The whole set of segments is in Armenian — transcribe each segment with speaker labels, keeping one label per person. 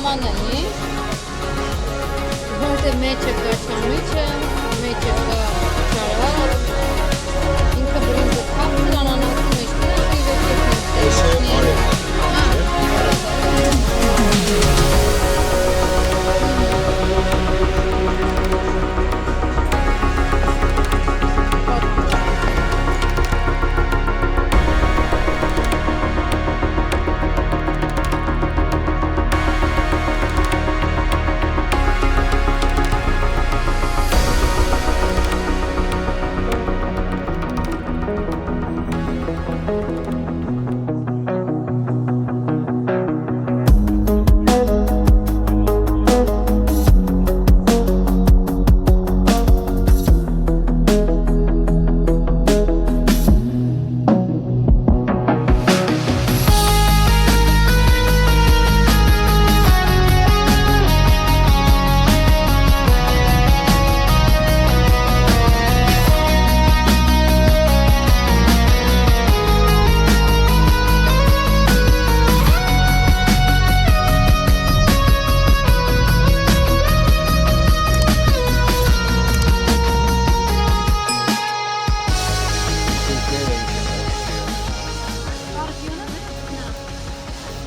Speaker 1: Նմանանի որտե մեջը կա շամիչը, մեջը կա ճարվա ինքը բրինձը կապն անանասի մեջ կնա և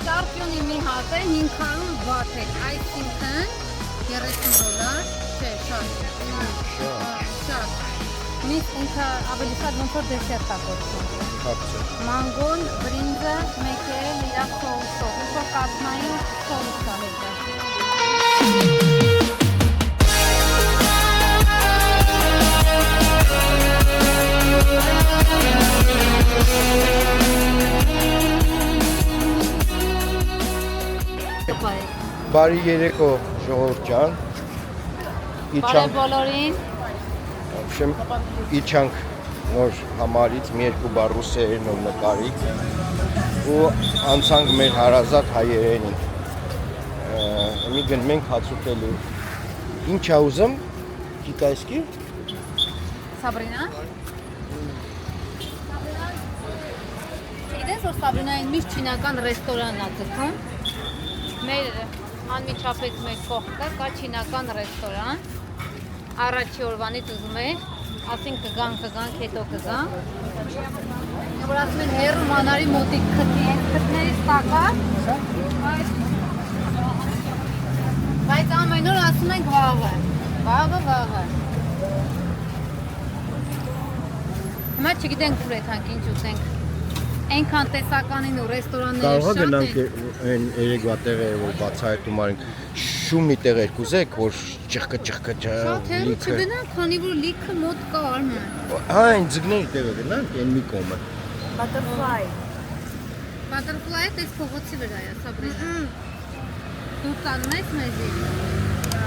Speaker 1: Կարպյոնի մի հատ է 500 բաթ է, այսինքն $30, չէ, շատ, միս ինքը ավելի շատ ոնց որ դեսերտ է կոչվում, մանգոն, բրինձը, մեկ է իր սոուսով, ոնց որ կազմային սոուս է հետը։
Speaker 2: Բարի երեկո ժողովուրդ ջան։
Speaker 1: Բարև բոլորին։
Speaker 2: Շեմ իջանք նոր համարից մի երկու բառ ռուսերենով նկարիք ու անցանք մեր հարազատ հայերենին։ Մի գնում ենք հաց ուտելու։ Ինչ ա ուզում։ Կիտայսկի։
Speaker 1: Սաբրինա։ Գիտես որ Սաբրինային միշտ չինական ռեստորանն է ձգում։ Մեր անմիջապես մեր կողքը կա չինական ռեստորան, առաջի օրվանից ուզում էր, ասին կգանք, հետո կգանք, որ ասում են հեռու մանարի մոտիկ քթներից տակա, բայց ամեն օր ասում ենք վաղը, հիմա չգիտենք ուր եթանք ինչ ուտենք, այնքան տեսականին ու ռեստորանները շատ են։
Speaker 2: Կարող գնանք այն երեկվա տեղերը, որ բացահայտում արենք, շումի տեղեր կուզեք, որ ճղկը
Speaker 1: Շատ հեռու չգնանք, քանի որ լիքը մոտ կա արմեն։
Speaker 2: Այն ձգների տեղը գնանք, այն մի կողմը։
Speaker 1: Butterfly-ը տես փողոցի վրա է, Սաբրինա։ Դու տանում ես մեզի։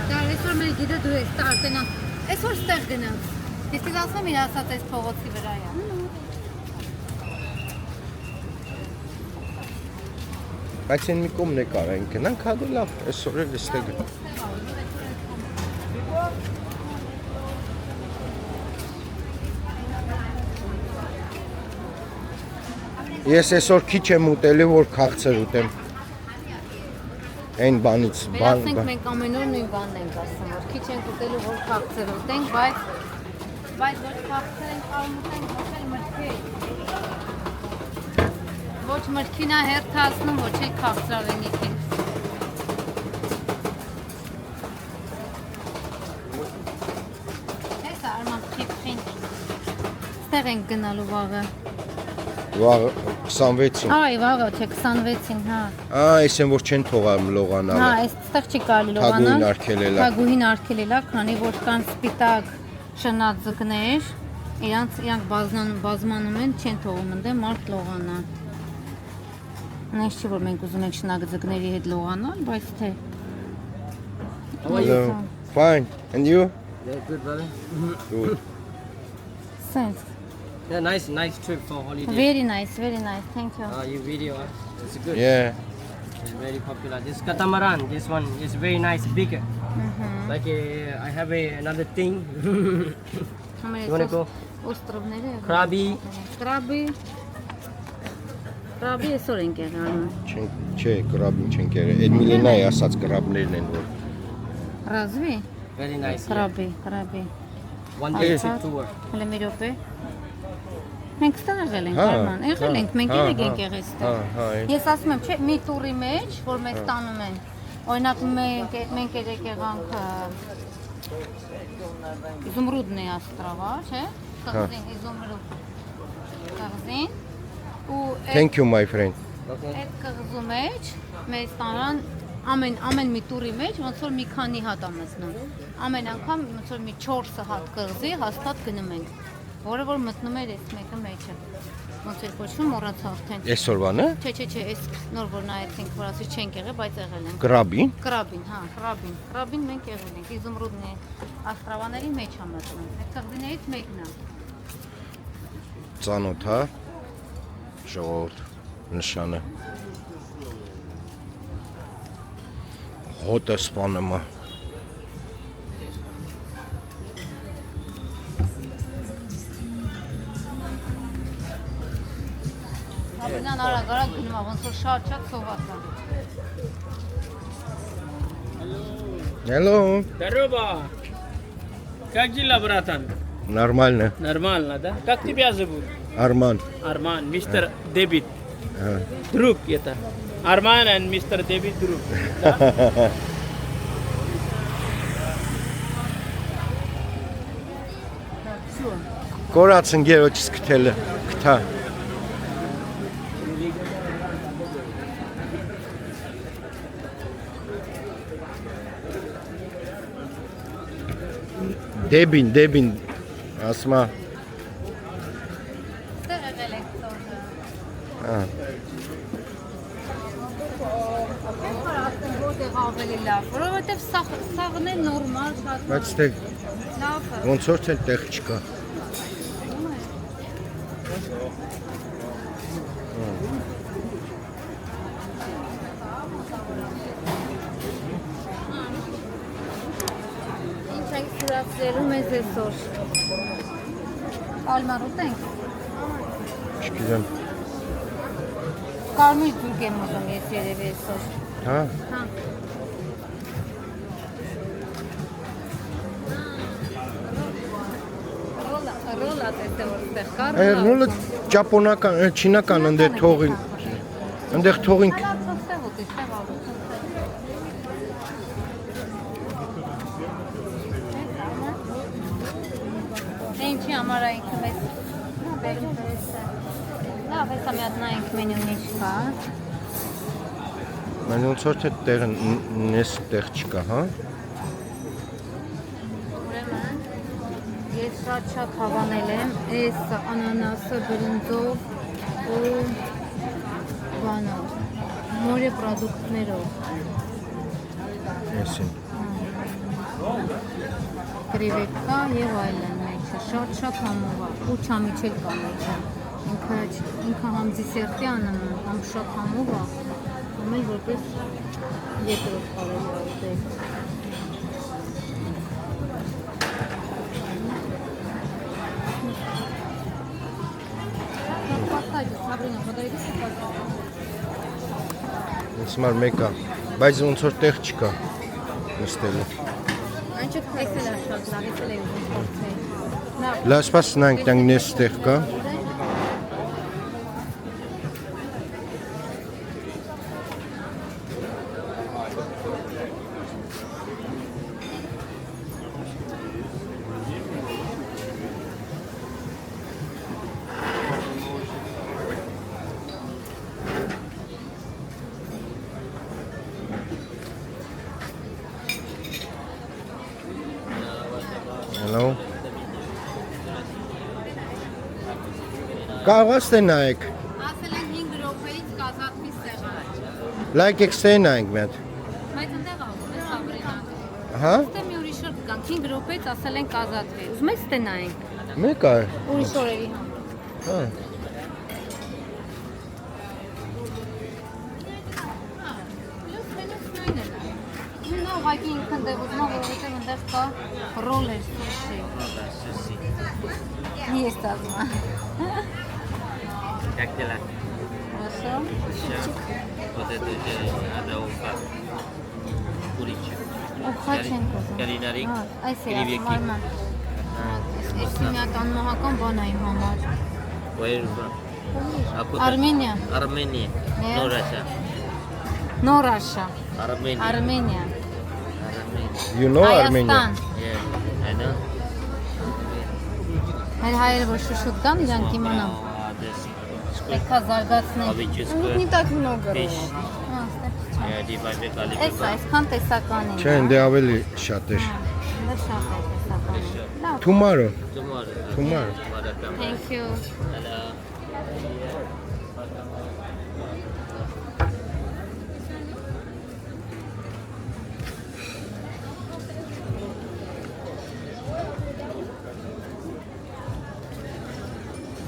Speaker 1: Դա այսօր մեր գիտը դու ես տարտենան։ Այսօր ստեղ գնանք։ Ես դες ասում իր ասած այս փողոցի վրա է։
Speaker 2: Բայց այն մի կողմն է կարային գնանք, հա դե լավ, այսօր էլ էստեղ գնանք։ Ես այսօր քիչ եմ ուտելու, որ քաղցր ուտեմ։ Այն բանից,
Speaker 1: Ասենք մենք ամեն օր նույն բանն ենք ասում, որ քիչ ենք ուտելու, որ քաղցր ուտենք, բայց ոչ քաղցր ենք կարող ուտենք, ոչ էլ մրգի։ Ոչ մրգին է հերթացնում, ոչ էլ քաղցրավենիքին։ Ես արման քիփին։ Ստեղ ենք գնալու վաղը։
Speaker 2: Վաղը 26-ին։
Speaker 1: Այ վաղը չէ 26-ին, հա։
Speaker 2: Այս են որ չեն թողամ լողանալ։
Speaker 1: Հա, այստեղ չի կարելի լողանալ։
Speaker 2: Թագուհին արգելել է։
Speaker 1: Թագուհին արգելել է, քանի որ կան սպիտակ շնաձկներ, իրանք բազմանում են, չեն թողում ընդեմ մարդ լողանալ։ Նես չի որ մենք ուզում ենք շնաձկների հետ լողանալ, բայց թե
Speaker 2: Hello. Fine. And you?
Speaker 3: Yeah, good, brother.
Speaker 2: Good.
Speaker 1: Sense.
Speaker 3: Yeah, nice trip for holiday.
Speaker 1: Very nice, thank you.
Speaker 3: You video, it's good.
Speaker 2: Yeah.
Speaker 3: It's very popular. This catamaran, this one is very nice, bigger. Like I have another thing. You wanna go?
Speaker 1: Островները։
Speaker 3: Krabi.
Speaker 1: Krabi. Ռաբի այսօր ենք եղել։
Speaker 2: Չէ, կրաբին չենք եղել։ Այդ Միլենայի ասած կրաբներն են որ։
Speaker 1: Ռազվի։
Speaker 3: Very nice.
Speaker 1: Կրաբի։
Speaker 3: One day tour.
Speaker 1: Հələ մի րոպե։ Մենք ստեղ եղել ենք,
Speaker 2: Հա,
Speaker 1: Արման։ Եղել ենք, մենք
Speaker 2: հա,
Speaker 1: ելեք
Speaker 2: հա,
Speaker 1: ենք եղել
Speaker 2: Հա,
Speaker 1: ստեղ։
Speaker 2: հա։
Speaker 1: Ես ասում եմ, չէ, մի տուրի մեջ, որ մեզ տանում են։ Օրինակ մենք ելեք եղանք Իզումրուդնի աստրավա, չէ՞։ Կղզին, Իզումրուդ։ Կղզին։ Ու
Speaker 2: Thank you my friend։
Speaker 1: այդ կղզու մեջ մեզ տանան ամեն մի տուրի մեջ ոնց որ մի քանի հատ է մտնում։ Ամեն անգամ ոնց որ մի 4 հատ կղզի հաստատ գնում ենք, որը որ մտնում էր այս մեկը մեջը։ Ոնց էր կոչվում, մոռացա արդեն։
Speaker 2: Այսօրվան է։
Speaker 1: Չէ, այս նոր որ նայեցինք, որ ասի չենք եղել, բայց եղել ենք։
Speaker 2: Կրաբին։
Speaker 1: Կրաբին, հա, Կրաբին մենք եղել ենք։ Իզումրուդնի աստրավաների մեջ է մտնում։ Այդ կղզիներից մեկն է։
Speaker 2: Ծանոթ, հա։ Ժողովուրդ նշանը։ Հոտը սպանում է։
Speaker 1: Ապրնան արագ գնում է, ոնց որ շատ սոված է։
Speaker 2: Hello։
Speaker 4: Здорово! Как дела, братан?
Speaker 2: Нормально.
Speaker 4: Нормально, да? Как тебя зовут?
Speaker 2: Арман։
Speaker 4: Арман, мистер Дэвид.
Speaker 2: Հա։
Speaker 4: Друг это. Арман и мистер Дэвид друг. Да?
Speaker 2: Կորած ընկերոջս գտելը, գտա։ Դեբին, ասմա։
Speaker 1: Ստեղ եղել ենք տորը։
Speaker 2: Հա։
Speaker 1: Որտեղ ավելի լավ, որովհետև սաղն է նորմալ, շատ
Speaker 2: Բայց դե
Speaker 1: լավ է։
Speaker 2: ոնց որ էլ տեղ չկա։
Speaker 1: Ինչ եք սուրացրելու մեզ այսօր։ Կալմար ուտենք։
Speaker 2: Չգիտեմ։
Speaker 1: Կարմիր ձուկ եմ ուզում ես երևի այսօր։
Speaker 2: Հա։
Speaker 1: Հա։ Ռոլա տեսե որտեղ կա։
Speaker 2: Ռոլը ճապոնական, չինական ընդեր թողին։ Ընդեղ թողին
Speaker 1: Ստեղ ուտի, ստեղ ալու։ Ինչի համար է ինքը մեզ բերում դրեսը։ Լավ, հեսա մի հատ նայենք մենյուն ինչ կա։
Speaker 2: Մեն ոնց որ թե տեղ նես տեղ չկա, հա։
Speaker 1: Ուրեմն ես շատ հավանել եմ այս անանասը բրինձով ու բանով, մորե պրոդուկտներով։
Speaker 2: Այսին։
Speaker 1: Կրևետկա եւ այլն մեջը, շատ համով է, ու չամիչել կա մեջը։ Ինքը համ դիսերտի անում, համ շատ համով է, համ էլ որպես երկրորդ կարելի է ուտել։ Sabrina, podajesz się
Speaker 2: Ոնց մար մեկա, բայց ոնց որ տեղ չկա նստելու։
Speaker 1: Անչուք տեսել է շատ լավ, եսել է ուզում փորձել։
Speaker 2: Լասպաս նանք տանք նես տեղ կա։ Hello։ Կարող ես նայեք։
Speaker 1: Ասել են 5 րոպեից կազատվի սեղան։
Speaker 2: Լայք եք նայենք մի հատ։
Speaker 1: Բայց ընդեղ ասում է Սաբրինան։
Speaker 2: Հա։
Speaker 1: Ստե մի ուրիշ օր կգանք 5 րոպեից ասել են կազատվի։ Ուզում ես ստե նայենք։
Speaker 2: Մեկա։
Speaker 1: Ուրիշ օրերի համար։
Speaker 2: Հա։
Speaker 1: Նա ուղղակի ինքն դե ուզում է, որովհետև ընդեղ կա ռոլեր սուշի։ Ես ասում եմ։
Speaker 3: Как дела?
Speaker 1: Хорошо.
Speaker 3: Вот это надо упасть. Курича.
Speaker 1: Ուղղաչ են կոզում։
Speaker 3: Կալինարիկ.
Speaker 1: Այս է
Speaker 3: Կրիվեկի.
Speaker 1: ասմարման։ Այս մի հատ անմահական բան է իմ համար։
Speaker 3: Where from?
Speaker 1: Armenia.
Speaker 3: Armenia.
Speaker 1: Yeah.
Speaker 3: No Russia.
Speaker 1: No Russia.
Speaker 3: Armenia.
Speaker 1: Armenia.
Speaker 3: Armenia.
Speaker 2: You know Armenia?
Speaker 1: Հայաստան։
Speaker 3: Yeah, I know.
Speaker 1: Հայր հայերը որ շուշուտ կան, իրանք իմանան։ Պետք է զարգացնել։
Speaker 3: Обычайское.
Speaker 1: Не так много.
Speaker 3: Fish.
Speaker 1: Ստեղ
Speaker 3: Yeah, divide
Speaker 1: Էս
Speaker 3: Alibaba.
Speaker 1: այսքան տեսական է։
Speaker 2: Չէ, դե ավելի շատ էր։
Speaker 1: Դա շատ է տեսական։ Լավ։
Speaker 2: Tomorrow.
Speaker 3: Tomorrow.
Speaker 2: Tomorrow.
Speaker 3: Tomorrow come.
Speaker 1: Thank you։
Speaker 3: Hello.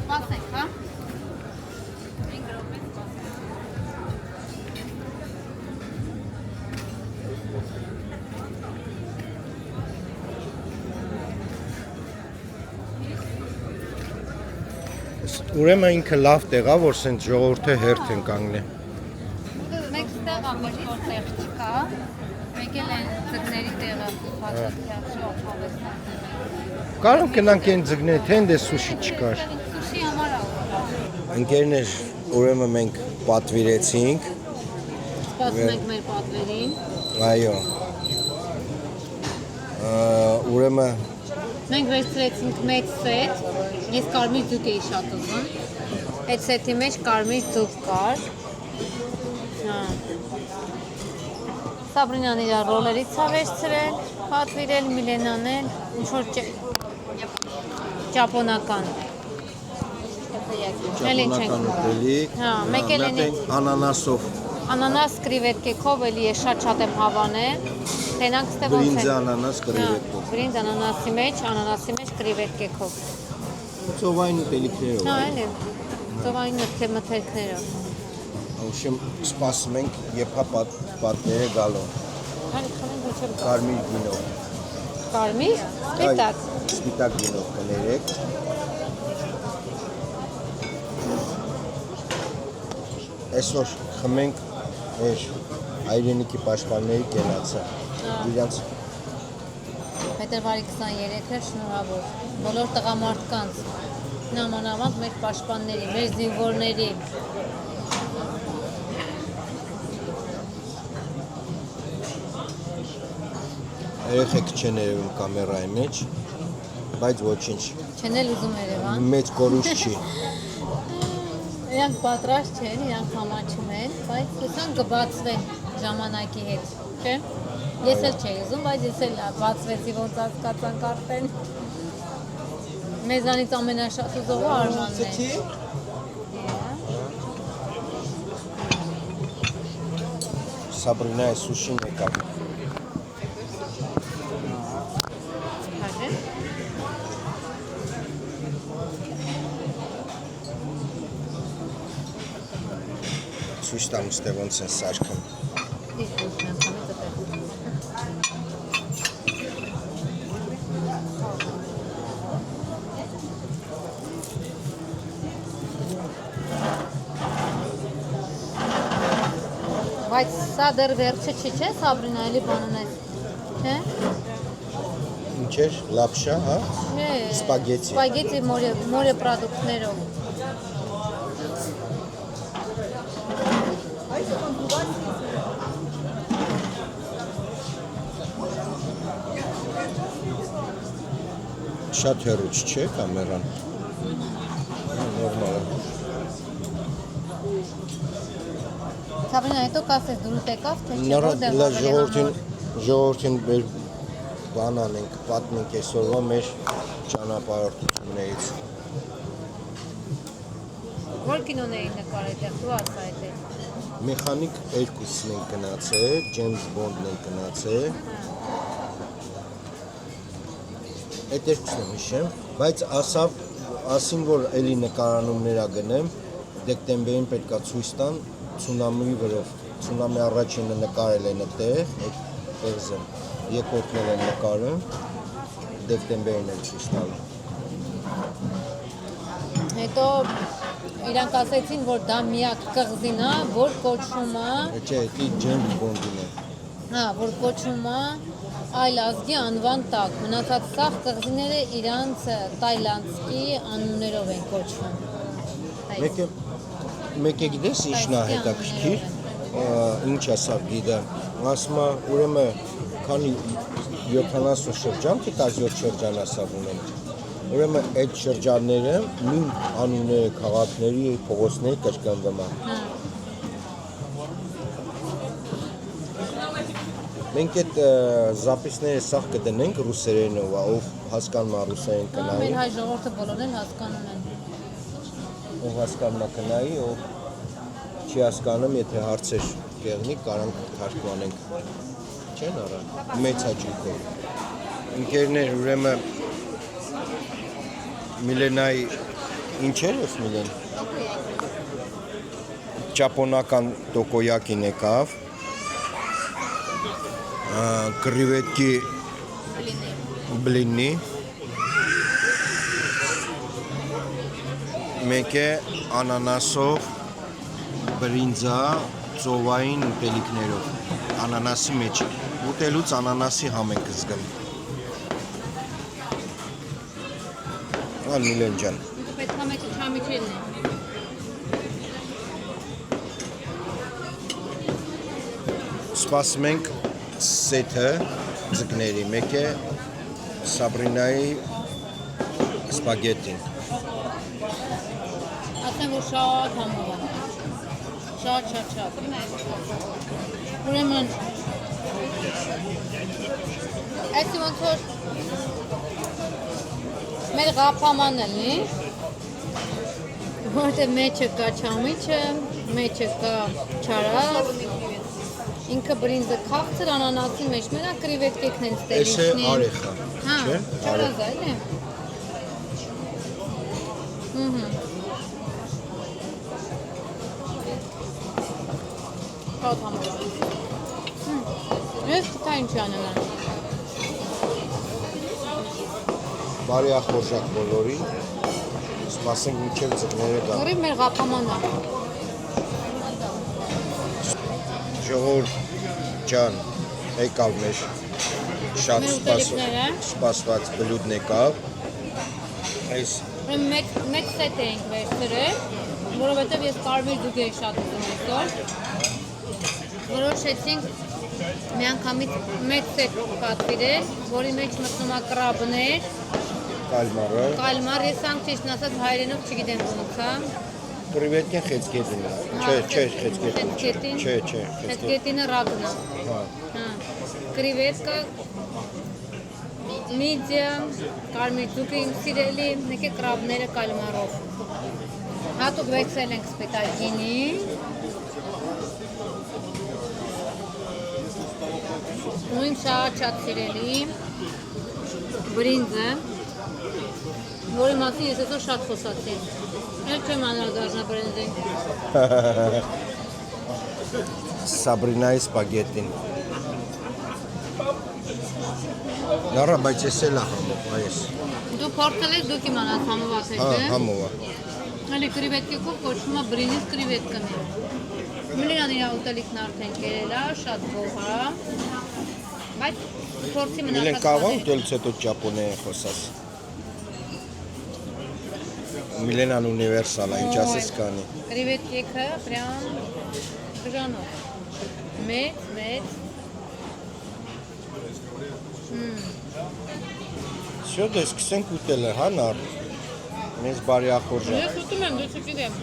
Speaker 1: Սպասենք, հա։
Speaker 2: Ուրեմն ինքը լավ տեղ է, որ սենց ժողովուրդը հերթ են կանգնի։
Speaker 1: Մեկ ստեղ է, ոչ որ տեղ չկա։ Մեկ էլ են ձկների տեղը բացատյալ շողավեսնա։
Speaker 2: Կարող գնանք այն ձգնել, թե դե սուշի չկար։
Speaker 1: Սուշի համար է։
Speaker 2: Ընկերներ, ուրեմն մենք պատվիրեցինք,
Speaker 1: Սպասում ենք մեր պատվերին։
Speaker 2: այո։ Ուրեմն
Speaker 1: Մենք վերցրեցինք մեծ սեթ, ես կարմիր ձուկ էի շատ ուզում։ Այդ սեթի մեջ կարմիր ձուկ կար։ Հա։ Սաբրինան իր ռոլերից է վերցրել, պատվիրել, Միլենան էլ ինչ-որ ճապոնական։ Էլ ինչ ենք
Speaker 2: ուտելիք,
Speaker 1: Հա, մեկ էլ են
Speaker 2: անանասով,
Speaker 1: անանաս կրիվետկեքով էլի է շատ եմ հավանել։ Տենանք ստե ոնց
Speaker 2: բրինձ
Speaker 1: է։
Speaker 2: անանաս կրիվետկով,
Speaker 1: Բրինձ անանասի մեջ կրիվետկեքով։
Speaker 2: ծովային ուտելիքներով։
Speaker 1: Հա, էլի։ Ծովային մթերքներով։
Speaker 2: Ուրեմն սպասում ենք, երբ պատվերը գալու։
Speaker 1: Հան խմենք ինչ-որ
Speaker 2: Կարմիր գինով,
Speaker 1: կարմիր, սպիտակ։
Speaker 2: սպիտակ գինով կներեք։ Այսօր խմենք մեր հայրենիքի պաշտպանների կենացը։ Իրանց
Speaker 1: Փետրվարի 23-ը շնորհավոր բոլոր տղամարդկանց, նամանավանդ մեր պաշտպանների, մեր զինվորների։
Speaker 2: երեխեք չեն երևում կամերայի մեջ, բայց ոչինչ,
Speaker 1: Չեն էլ ուզում Երևան։
Speaker 2: մեծ կորուս չի։
Speaker 1: Իրանք պատրաստ չեն, իրանք համաչում են, բայց հուսան կբացվեն ժամանակի հետ, չէ՞։ Ես էլ չէի ուզում, բայց ես էլ բացվեցի, ոնց հասկացանք արդեն։ Մեզանից ամենաշատ ուզողը Արմանն է։
Speaker 2: Սաբրինայի սուշին եկավ։
Speaker 1: Հաջե։
Speaker 2: Ցույց տամ ստե ոնց են սարքում։
Speaker 1: Իսկ ոնց եմ համի տպել։ Բայց սա դեռ վերջը չի, չէ՞, Սաբրինա, էլի բան ունես, չէ՞։
Speaker 2: Ինչ էր, լապշա, հա։
Speaker 1: Չէ։
Speaker 2: Սպագետի։
Speaker 1: Սպագետի մորե պրոդուկտներով։
Speaker 2: Շատ հեռուց չէ կամերան։ Նորմալ է։
Speaker 1: Սաբրինա, հետո կասես դուրս եկավ, թե չէ,
Speaker 2: Նորա
Speaker 1: որտեղ
Speaker 2: լա
Speaker 1: ավելի համար։
Speaker 2: ժողովրդին մեր բան անենք, պատմենք այսօրվա մեր ճանապարհորդություններից։
Speaker 1: Որ կինոն էին նկարել, դեռ դու ասա այդ է։
Speaker 2: Մեխանիկ 2-ն են գնացել, Ջեյմս Բոնդն են գնացել։ Այդ 2-ն եմ հիշեմ, բայց ասին որ էլի նկարանումներ գնեմ, դեկտեմբերին պետքա ցույց տան ցունամիի վրով։ Ցունամի առաջինը նկարել են այդտեղ, այդ տեղզեն։ Երկրորդն են նկարում, դեկտեմբերին են ցույց տալու։
Speaker 1: Հետո իրանք ասեցին, որ դա միակ կղզին է, որ կոչվում է,
Speaker 2: Չէ, դի Ջեյմս Բոնդին է։
Speaker 1: հա, որ կոչվում է այլ ազգի անվան տակ։ Մնացած սաղ կղզիները իրանց տայլանդցի անուններով են կոչվում։
Speaker 2: Մեկը գիտես ինչն է հետաքրքիր, ինչ ասա գիտը, ասում է ուրեմն քանի 70 շրջան, թե 17 շրջան ասավ ունեն։ Ուրեմն այդ շրջանները նույն անունները, քաղաքների, փողոցների կրկնվում են։ Մենք այդ զապիսները սաղ կդնենք ռուսերենով, ով հասկանում է ռուսերեն կնայի։
Speaker 1: Մեր հայ ժողովուրդը բոլորն էլ հասկանում են։
Speaker 2: Ով հասկանում է կնայի, ով չի հասկանում, եթե հարցեր կեղնի, կարանք թարգմանենք։ Չեն արա, մեծ հաճույքով։ Ընկերներ, ուրեմն Միլենայի ինչեր ես Միլեն։ Ճապոնական տոկոյակին եկավ։ Կրիվետկի բլինի։ Մեկ է անանասով բրինձա ծովային ուտելիքներով, անանասի մեջ, ուտելուց անանասի համ ենք զգում։ Միլեն ջան։
Speaker 1: Ինքը պետք է մեկ չամիջելն է։
Speaker 2: Սպասում ենք սեթը ձկների, մեկ է Սաբրինայի սպագետին։
Speaker 1: Ասեմ, որ շատ համով է։ Շատ։ Ուրեմն, այսի ոնց որ մեր ղափամանն էլի, որտեղ մեջը կա չամիչը, մեջը կա չարած, ինքը բրինձը քաղցր անանասի մեջ, մենակ կրիվետկեքն են ստելիչնի։
Speaker 2: Էս է արեխա, չէ՞։
Speaker 1: Չարազա, էլի։ Շատ համով է։ Ես կտա ինչ անել են։
Speaker 2: Բարի ախորժակ բոլորին, սպասենք մինչև ձկները գան։
Speaker 1: Որի մեր ղափամանն է։
Speaker 2: Ժողովուրդ ջան, եկավ մեր շատ
Speaker 1: Մեր ուտելիքները։
Speaker 2: սպասված բլուդն եկավ։ Այս
Speaker 1: Մեկ սետ էինք վերցրել, որովհետև ես կարմիր ձուկ էի շատ ուզում այսօր։ Որոշեցինք միանգամից մեկ սետ պատվիրել, որի մեջ մտնում է կրաբներ,
Speaker 2: կալմարը,
Speaker 1: կալմար, ես անգ ճիշտն ասած հայերենով չգիտեմ ոնց է։
Speaker 2: կրիվետկին խեցգետին է։ Չէ, խեցգետին։ Չէ,
Speaker 1: Խեցգետինը ռակն է։
Speaker 2: Հա։
Speaker 1: Կրիվետկա միդիամ, կարմիր ձուկը իմ սիրելի, մեկ է կրաբները կալմարով։ Հատուկ վեցել ենք սպետակինի։ ու իմ շատ սիրելի բրինձը, որի մասին ես այսօր շատ խոսացի։ Էլ չեմ անդրադառնա բրինձին։
Speaker 2: Սաբրինայի սպագետին։ Նորա, բայց ես էլ համով, այս։
Speaker 1: Դու փորձել ես, դու կիմանաս համով ասել,
Speaker 2: Հա,
Speaker 1: չէ՞։
Speaker 2: համով է։
Speaker 1: Ալի կրիվետկեքով կոչվում է բրինձ կրիվետկն է։ Միլենան իր ուտելիքն արդեն կերել է, շատ գոհ է։ Բայց փորձի
Speaker 2: Միլեն
Speaker 1: մնացած
Speaker 2: կավա ուտելուց հետո ճապոներեն խոսած։ Միլենան ունիվերսալ է, ինչ ասես կանի։
Speaker 1: Կրիվետկեքը պրյամ բժանով։ Մեծ։
Speaker 2: Всё, դե սկսենք ուտելը, հա նար։ Մեզ բարի ախորժակ։
Speaker 1: Ես ուտում եմ, դու չգիտեմ։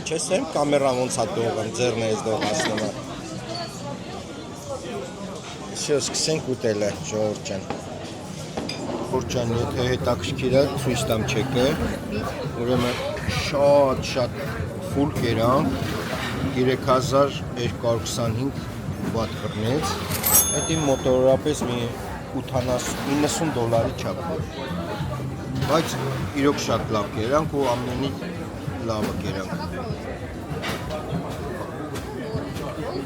Speaker 2: Չես եմ կամերան ոնց է դողում, ձեռն ես դող հասնում է։ Всё, սկսենք ուտելը, ժողովուրդ ջան։ Ժողովուրդ ջան, եթե հետաքրքիր է, ցույց տամ չեկը։ Ուրեմն շատ ֆուլ կերանք 3225 բաթ բռնեց։ Դա մոտորապես մի 80-90 դոլարի չափ։ Բայց իրոք շատ լավ կերանք ու ամենից լավը կերանք։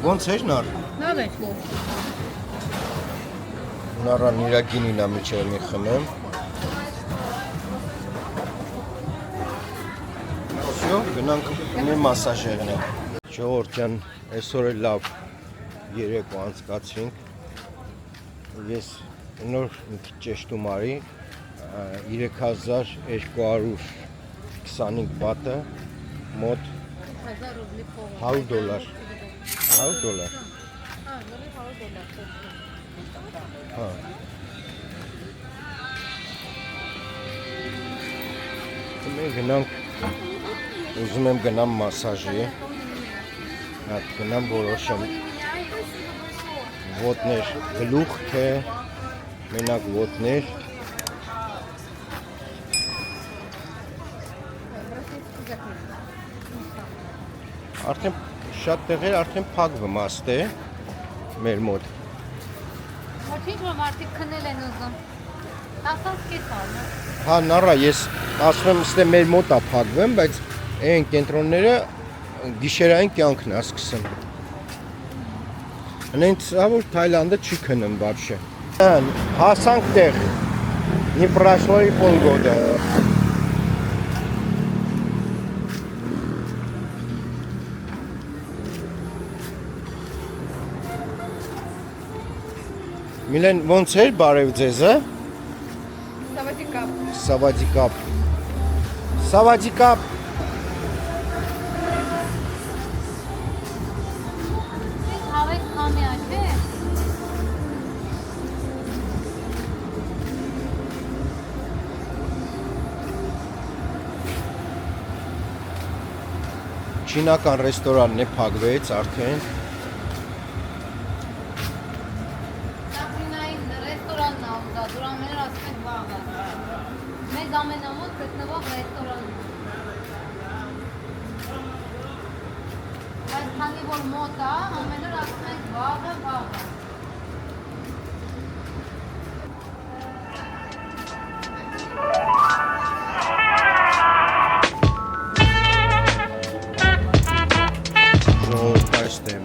Speaker 2: Ոնց էր նար։
Speaker 1: Լավ է։
Speaker 2: Նարան իրա գինին է միջև մի խմեմ։ Всё, գնանք մի մասաժ եղնենք։ Ժողովուրդ ջան, այսօր էլ լավ երեկո անցկացրինք։ Ես նոր մի քիչ ճեշտում արի 3225 բատը մոտ $100 $100 Հա Մենք գնանք ուզում եմ գնամ մասաժի հատ գնամ որոշեմ ոտներ գլուխ թե մենակ ոտներ արդեն շատ տեղեր արդեն փակվում աստ է մեր մոտ
Speaker 1: Ոչինչ որ մարդիկ քնել են ուզում 10-ից կես ալնա
Speaker 2: Հա նառա ես ասում եմ ստե մեր մոտ է փակվում բայց այն կենտրոնները գիշերային կյանքն է սկսում Հենց որ Թայլանդը չի քնում вообще Հասանք տեղ не прошло и полгода Միլեն ոնց էր բարև ձեզ Սավադիկապ Սավադիկապ
Speaker 1: Հավեք քամիա չէ
Speaker 2: Չինական ռեստորանն է փակվեց արդեն
Speaker 1: Մեզ ամենամոտ գտնվող ռեստորանն է։ Բայց քանի որ մոտ է, ամեն օր ասում ենք վաղը։
Speaker 2: Ժողովուրդ այստեղ եմ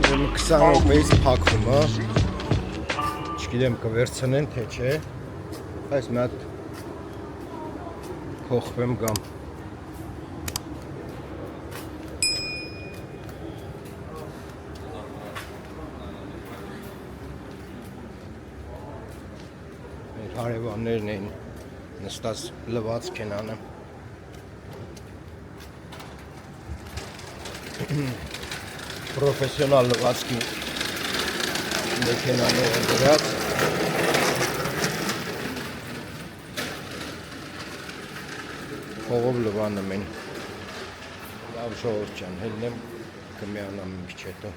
Speaker 2: Ուրեմն 20 րոպեից փակվում է Չգիտեմ կվերցնեն թե չէ Այս մի հատ փոխվեմ գամ Մեր հարևաններն էին նստած լվացք են անում Պրոֆեսիոնալ լվացքի մեքենաները դրած Հողով լվանում են Լավ ժողովուրդ ջան, հելնեմ կմիանամ մի քիչ հետո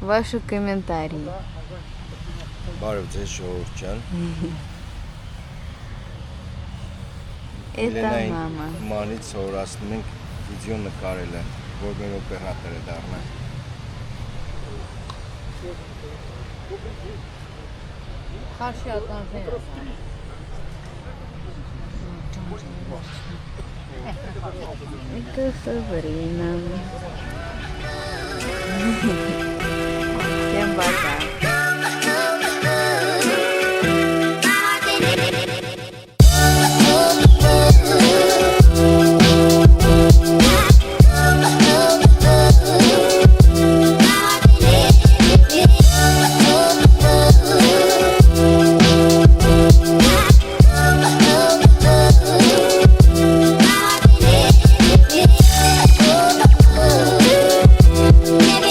Speaker 1: Ваши комментарии.
Speaker 2: Բարև ձեզ ժողովուրդ ջան
Speaker 1: Это мама.
Speaker 2: Մանից սովորացնում ենք վիդեո նկարելը, որ մեր օպերատորը դառնա
Speaker 1: Խարշիական Это Сабрина. Всем пока.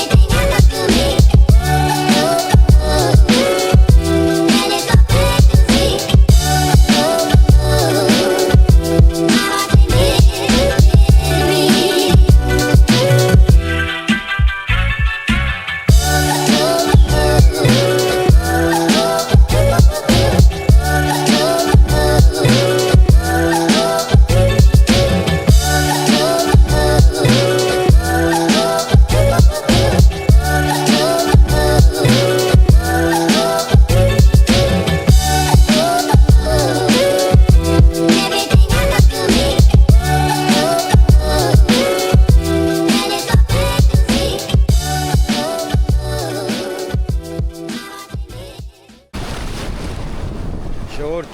Speaker 5: Everything I look to me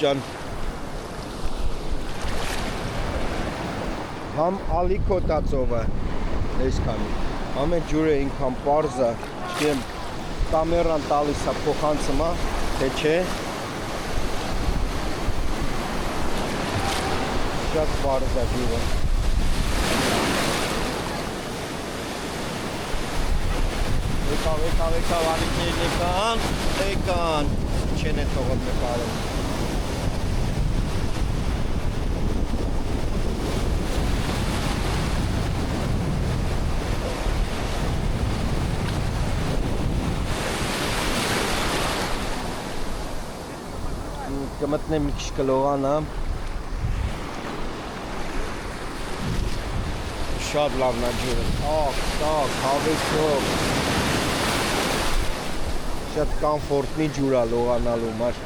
Speaker 2: ջան։ Համ ալիքո տածովը այսքան։ Ամեն ջուրը ինքան պարզա, չգիտեմ կամերան տալիս է փոխանցումա, թե չէ։ Շատ պարզ է ջուրը։ Եկավ ալիքներն եկան, չեն է թողում նկարում։ Կմտնեմ մի քիչ կլողանա։ Շատ լավն է ջուրը։ Տակ, հավեսով։ Շատ կոմֆորտնի ջուր է լողանալու մար։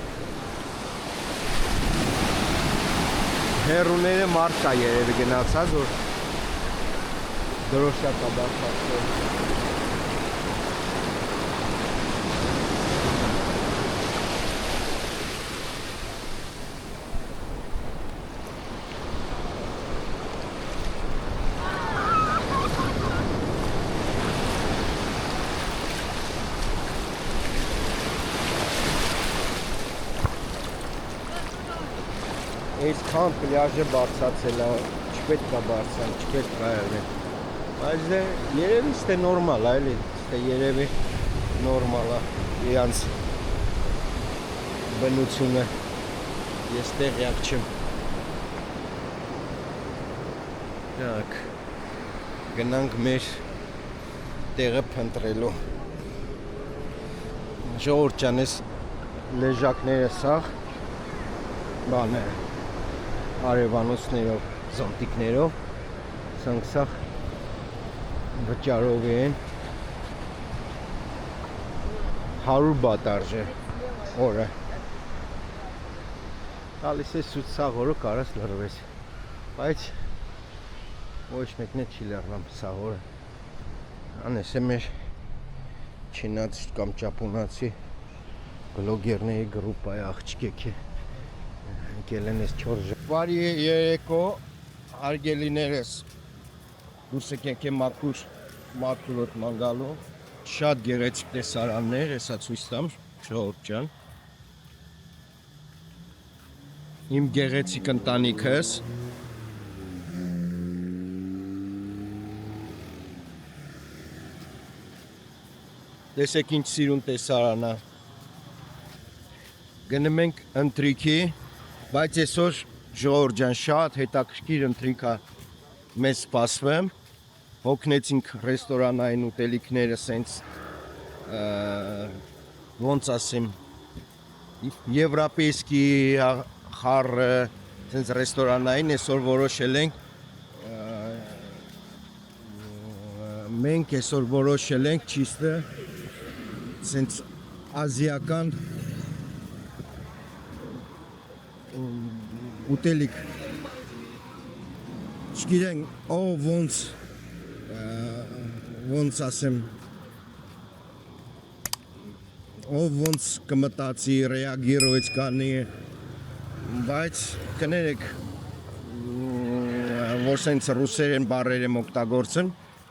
Speaker 2: Հերուները մարդ կա երևի գնացած, որ դրոշ շատ ադարձացել։ Այսքան պլյաժը բարձացել է, չպետք է բարձան, չպետք է եղել։ Բայց դե երևի ստե նորմալ է, էլի, ստե երևի նորմալ է իրանց բնությունը, ես տեղյակ չեմ։ Так, գնանք մեր տեղը փնտրելու։ Ժողովուրդ ջան, ես լեժակները սաղ բաները արևանոցներով, զամտիկներով, սանքսախ վճարով են 100 բատ արժե օրը։ Տալիս է սուտ սաղ օրը կարաս լրվես, բայց ոչ մեկն է չի լրվում սաղ օրը։ Անես է մեր չինացի կամ ճապոնացի բլոգերների գրուպայի աղջկեքի եկել են ես 4 ժամ։ Բարի երեկո, հարգելիներս, դուրս եկեք է մաքուր ման գալու, շատ գեղեցիկ տեսարաններ, հեսա ցույց տամ, ժողովուրդ ջան։ Իմ գեղեցիկ ընտանիքս, տեսեք ինչ սիրուն տեսարան է։ Գնում ենք ընթրիքի, բայց այսօր ժողովուրդ ջան շատ հետաքրքիր ընթրիք է մեզ սպասվում։ Հոգնեցինք ռեստորանային ուտելիքները սենց ոնց ասեմ եվրոպեյսկի խառը սենց ռեստորանային այսօր որոշել ենք մենք այսօր որոշել ենք ճիշտը սենց ազիական ուտելիք չգիտեն ով ոնց ասեմ ով ոնց կմտածի ռեագիրոյց կանի բայց կներեք որ սենց ռուսերեն բառեր եմ օգտագործեմ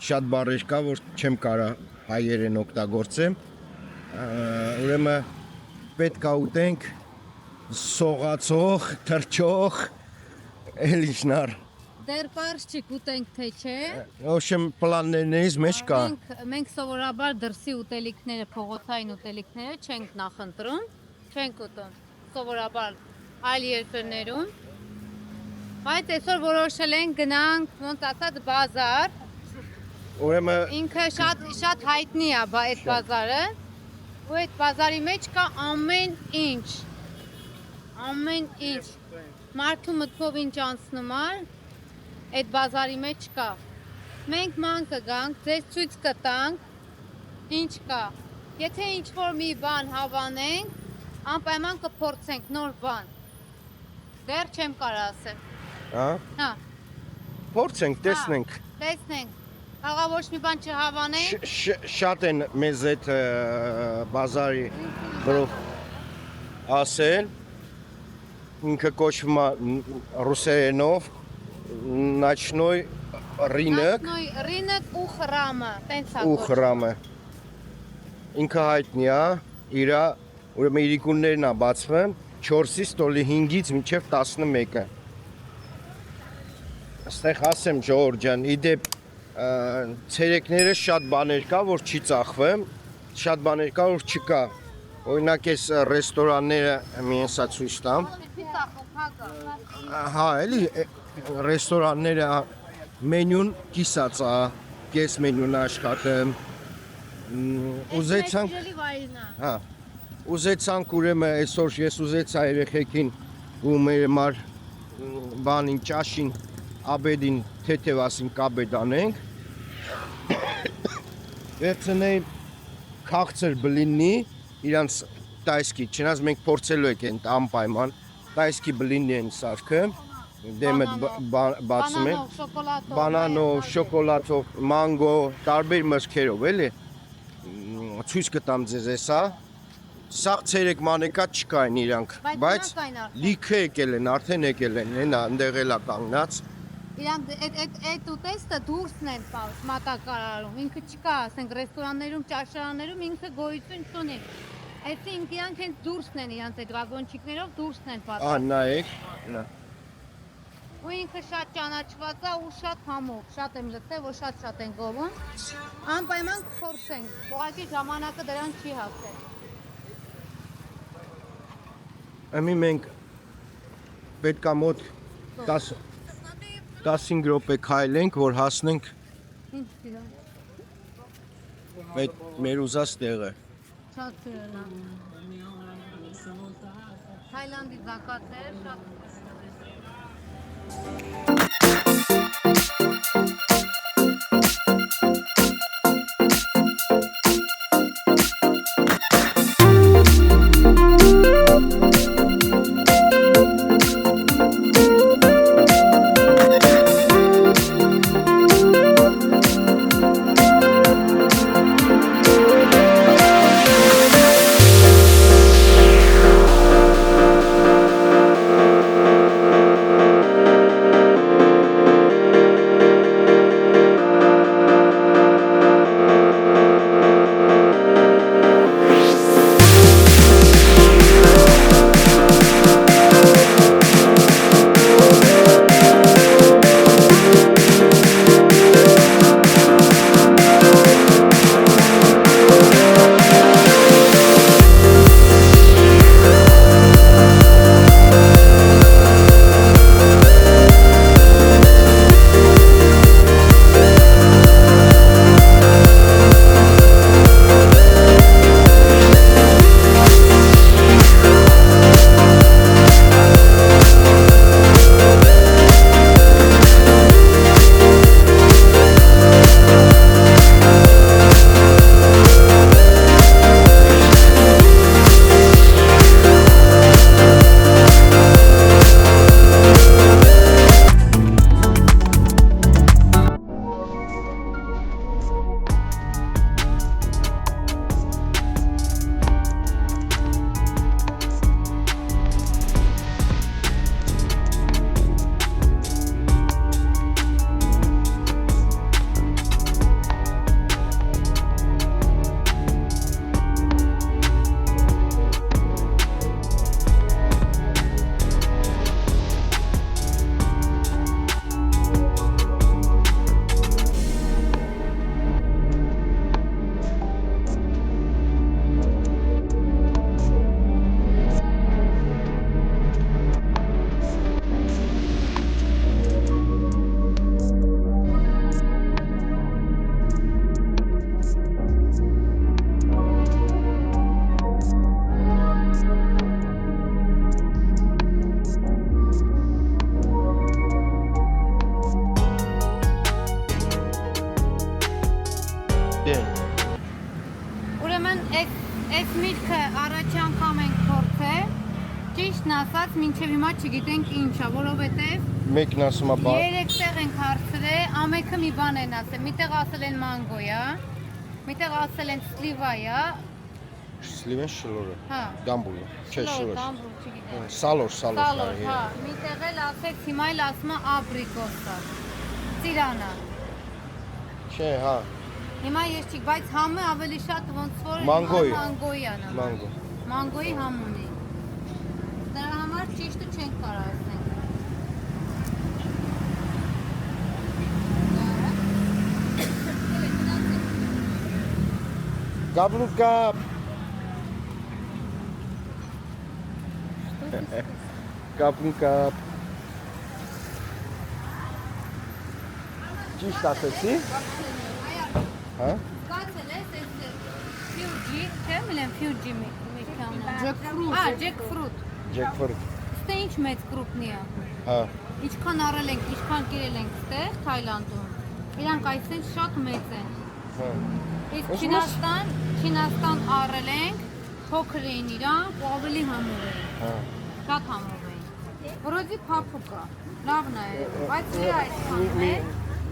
Speaker 2: շատ բառեր կա որ չեմ կարա հայերեն օգտագործեմ ուրեմն պետք է ուտենք սողացող, թրջող, էլ ինչնար։
Speaker 1: Դեր պարզ չի կուտենք թե չէ։
Speaker 2: Ոչմ պլաններներից մեջ կա։
Speaker 1: Մենք սովորաբար դրսի ուտելիքները, փողոցային ուտելիքները չենք նախընտրում, չենք ուտում։ Սովորաբար այլ երկրներում։ Բայց այսօր որոշել ենք գնանք ոնց ասած բազար։
Speaker 2: Ուրեմն
Speaker 1: ինքը շատ հայտնի է այդ բազարը։ Ու այդ բազարի մեջ կա ամեն ինչ։ Մարդու մտքով ինչ անցնում է, այդ բազարի մեջ կա։ Մենք ման կգանք, ձեզ ցույց կտանք, ինչ կա։ Եթե ինչ-որ մի բան հավանենք, անպայման կփորձենք նոր բան։ Դեռ չեմ կարող ասել։
Speaker 2: Հա։ Փորձենք, տեսնենք։
Speaker 1: Տեսնենք։ Աղա ոչ մի բան չհավանենք։
Speaker 2: Շատ են մեզ այդ բազարի գրով ասել։ ինքը կոչվում է ռուսերենով Ночной рынок
Speaker 1: Ռինակ ու խրամը, տենց է
Speaker 2: ու
Speaker 1: կոչվում։
Speaker 2: խրամը։ Ինքը հայտնի է, իր ուրեմն իրիկուններն է բացվում 4-ից տոլի 5-ից մինչև 11-ը։ Այստեղ ասեմ Ժողովուրդ ջան, իդեպ ցերեկները շատ բաներ կա, որ չի ծախվում, շատ բաներ կա, որ չկա։ Օրինակ այս ռեստորանները մի հեսա ցույց տամ։
Speaker 1: Չի ծախում, հակա։
Speaker 2: Հա, էլի ռեստորանները մենյուն կիսած է, կես մենյուն աշխատում։ Ուզեցանք,
Speaker 1: Էլի վայրն է։
Speaker 2: հա, ուզեցանք ուրեմն այսօր ես ուզեցա երեխեքին ու մեր մար բանին ճաշին աբեդին թեթև ասենք աբեդ անենք։ Վերցնեի քաղցր բլիննի իրանց տայսկի, չնայած մենք փորձելու ենք այն անպայման տայսկի բլիննի են սարքը, դեմը բացում ենք,
Speaker 1: շոկոլադով,
Speaker 2: բանանով, շոկոլադով, մանգո, տարբեր մրգերով, էլի։ Ցույց կտամ ձեզ էսա։ Սա ցերեկ մանեկա չկային իրանք, բայց լիքը եկել են, արդեն եկել են, հենա ընդեղ էլա կանգնած։
Speaker 1: Իրանք այդ ուտեստը դուրսն են մատակարարում, ինքը չկա, ասենք ռեստորաններում, ճաշարաններում ինքը գոյություն չունի։ Այսինքն իրանք հենց դուրսն են իրանք այդ վագոնչիկներով դուրսն են պատրաստում։
Speaker 2: Ահա նայեք, նա։
Speaker 1: Ու ինքը շատ ճանաչված է ու շատ համով, շատ եմ լսել, որ շատ են գովում։ Անպայման կփորձենք, ուղղակի ժամանակը դրան չի հասել։
Speaker 2: Ամի մենք պետքա մոտ 15 րոպե քայլենք, որ հասնենք
Speaker 1: Ինչ իրան,
Speaker 2: այդ մեր ուզած տեղը։
Speaker 1: շատ սիրելա։ Թայլանդի զակատները շատ Ուրեմն այս միտքը առաջ անգամ ենք փորձել, ճիշտն ասած, մինչև հիմա չգիտենք ինչա, որովհետև
Speaker 2: Մեկն ասում է բա։
Speaker 1: 3 տեղ ենք հարցրել, ամենքը մի բան են ասել, միտեղ ասել են մանգոյա, միտեղ ասել են սլիվայա,
Speaker 2: Սլիվեն շլորը։
Speaker 1: Հա։
Speaker 2: Դամբուլը։ Չէ, շլոր։
Speaker 1: Դամբուլ չգիտեմ։
Speaker 2: Սալոր,
Speaker 1: Սալոր, հա։ Միտեղ էլ ասեք, հիմա էլ ասում է աբրիկոսա։ Ծիրանա։
Speaker 2: Չէ, հա,
Speaker 1: Հիմա ես չի, բայց համը ավելի շատ ոնց որ
Speaker 2: Մանգոյի։
Speaker 1: մանգոյի անա։
Speaker 2: մանգո։
Speaker 1: Մանգոյի համ ունի։ Դրա համար ճիշտը չենք կարող ասենք։
Speaker 2: Կապլուկապ։ Կապլուկապ։ Ճիշտ ասեցի։ Հա։
Speaker 1: Կացել ես այս ֆյուջի, չէ՞ մլեն ֆյուջի մի քան։ Ջեկֆրուտ։ Հա, ջեկֆրուտ։
Speaker 2: Ջեկֆրուտ։
Speaker 1: Ստե ինչ մեծ կրուպնի է։
Speaker 2: Հա։
Speaker 1: Ինչքան առել ենք, ինչքան կերել ենք ստեղ Թայլանդում։ Իրանք այսինչ շատ մեծ են։
Speaker 2: Հա։
Speaker 1: Իսկ
Speaker 2: Ոսմոս-
Speaker 1: Չինաստան առել ենք, փոքր էին իրանք, ու ավելի համով էին։
Speaker 2: Հա։
Speaker 1: Շատ համով էին։ Որոդի փափուկ է, լավն է, բայց չէ այսքան է։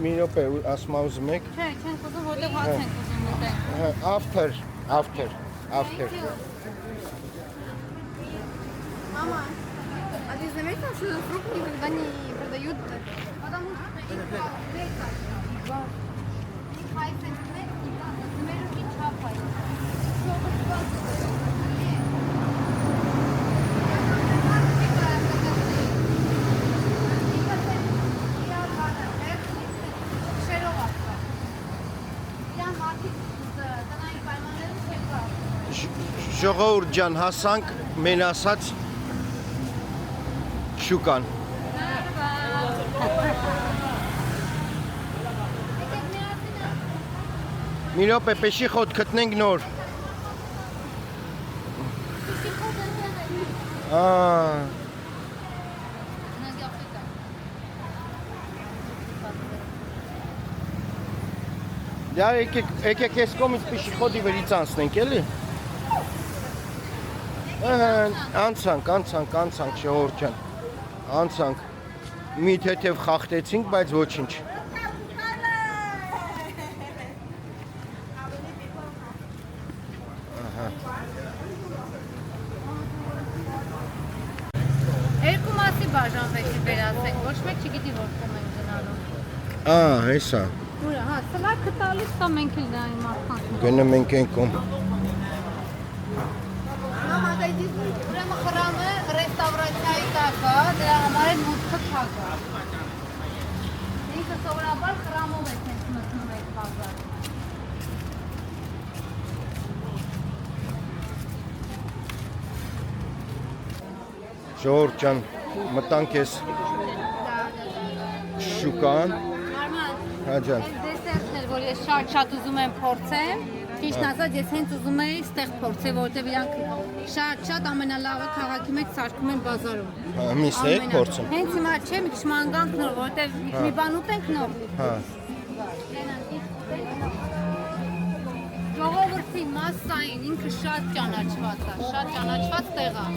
Speaker 2: Մի րոպե, ասում ուզում եք։
Speaker 1: Չէ, չենք ուզում, որտեղ հաց ենք ուզում ուտել։
Speaker 2: Հա, after։
Speaker 1: Мама, а ты заметила, что фрукты никогда не продают? Потому что их
Speaker 2: Ժողովուրդ ջան, հասանք մեն ասած շուկան։ Մի րոպե, պեշիխոտ գտնենք նոր։ Դա եկեք ես կողմից պեշիխոտի վրից անցնենք, էլի։ Անցանք, ժողովուրդ ջան, անցանք, մի թեթև խախտեցինք, բայց ոչինչ։
Speaker 1: Երկու մասի բաժանվեցի վերացենք, ոչ մեկ չգիտի որ կոմ ենք գնալու։
Speaker 2: Հեսա,
Speaker 1: Ուրա, հա, սլակը տալիս կա մենք էլ դա իմ արդանք։
Speaker 2: գնը մենք ենք կոմ։
Speaker 1: Ուրեմն խրամը ռեստավրացիայի տակ է, դրա համար էլ մուտքը փակ է։ Ինքը սովորաբար խրամով է հենց մտնում այդ բազար։
Speaker 2: Ժողովուրդ ջան, մտանք ես շուկան։
Speaker 1: Արման,
Speaker 2: Հա ջան։
Speaker 1: այս դեսերտն էլ, որ ես շատ ուզում եմ փորձեմ, ճիշտ ասած ես հենց ուզում էի ստեղ փորձել, որովհետև իրանք շատ ամենալավը քաղաքի մեջ սարքում են բազարում։
Speaker 2: Հա, միստ եք փորձում։
Speaker 1: Հենց հիմա չէ, մի քիչ մանկանք նոր, որովհետև մի բան ուտենք նոր։
Speaker 2: Հա։
Speaker 1: Ժողովրդի մասսային ինքը շատ ճանաչված է, շատ ճանաչված տեղ է։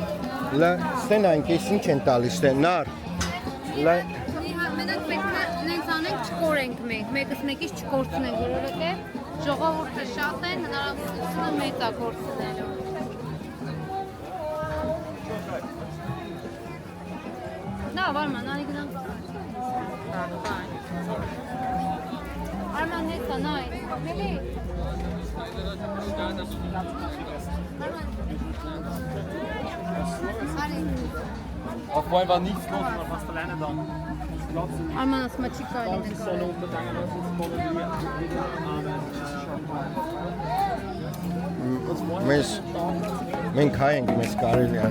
Speaker 2: Լա, ստենա ինքես ինչ են տալիս, նար։ Լա,
Speaker 1: Մենակ պետք է նենց անենք չկորենք մենք, մեկս մեկից չկորցնենք, որովհետև ժողովուրդը շատ են, հնարավորությունը մեծ է կորցնելու։ Դա, Արման, նայ գնանք։ Արման, նեցա, նայ։ Մելի։
Speaker 5: Of wo einfach nichts los, was machst du alleine dann?
Speaker 1: Արման ասում է չի կարելի նկարել։
Speaker 2: մենք հայ ենք, մեզ կարելի է։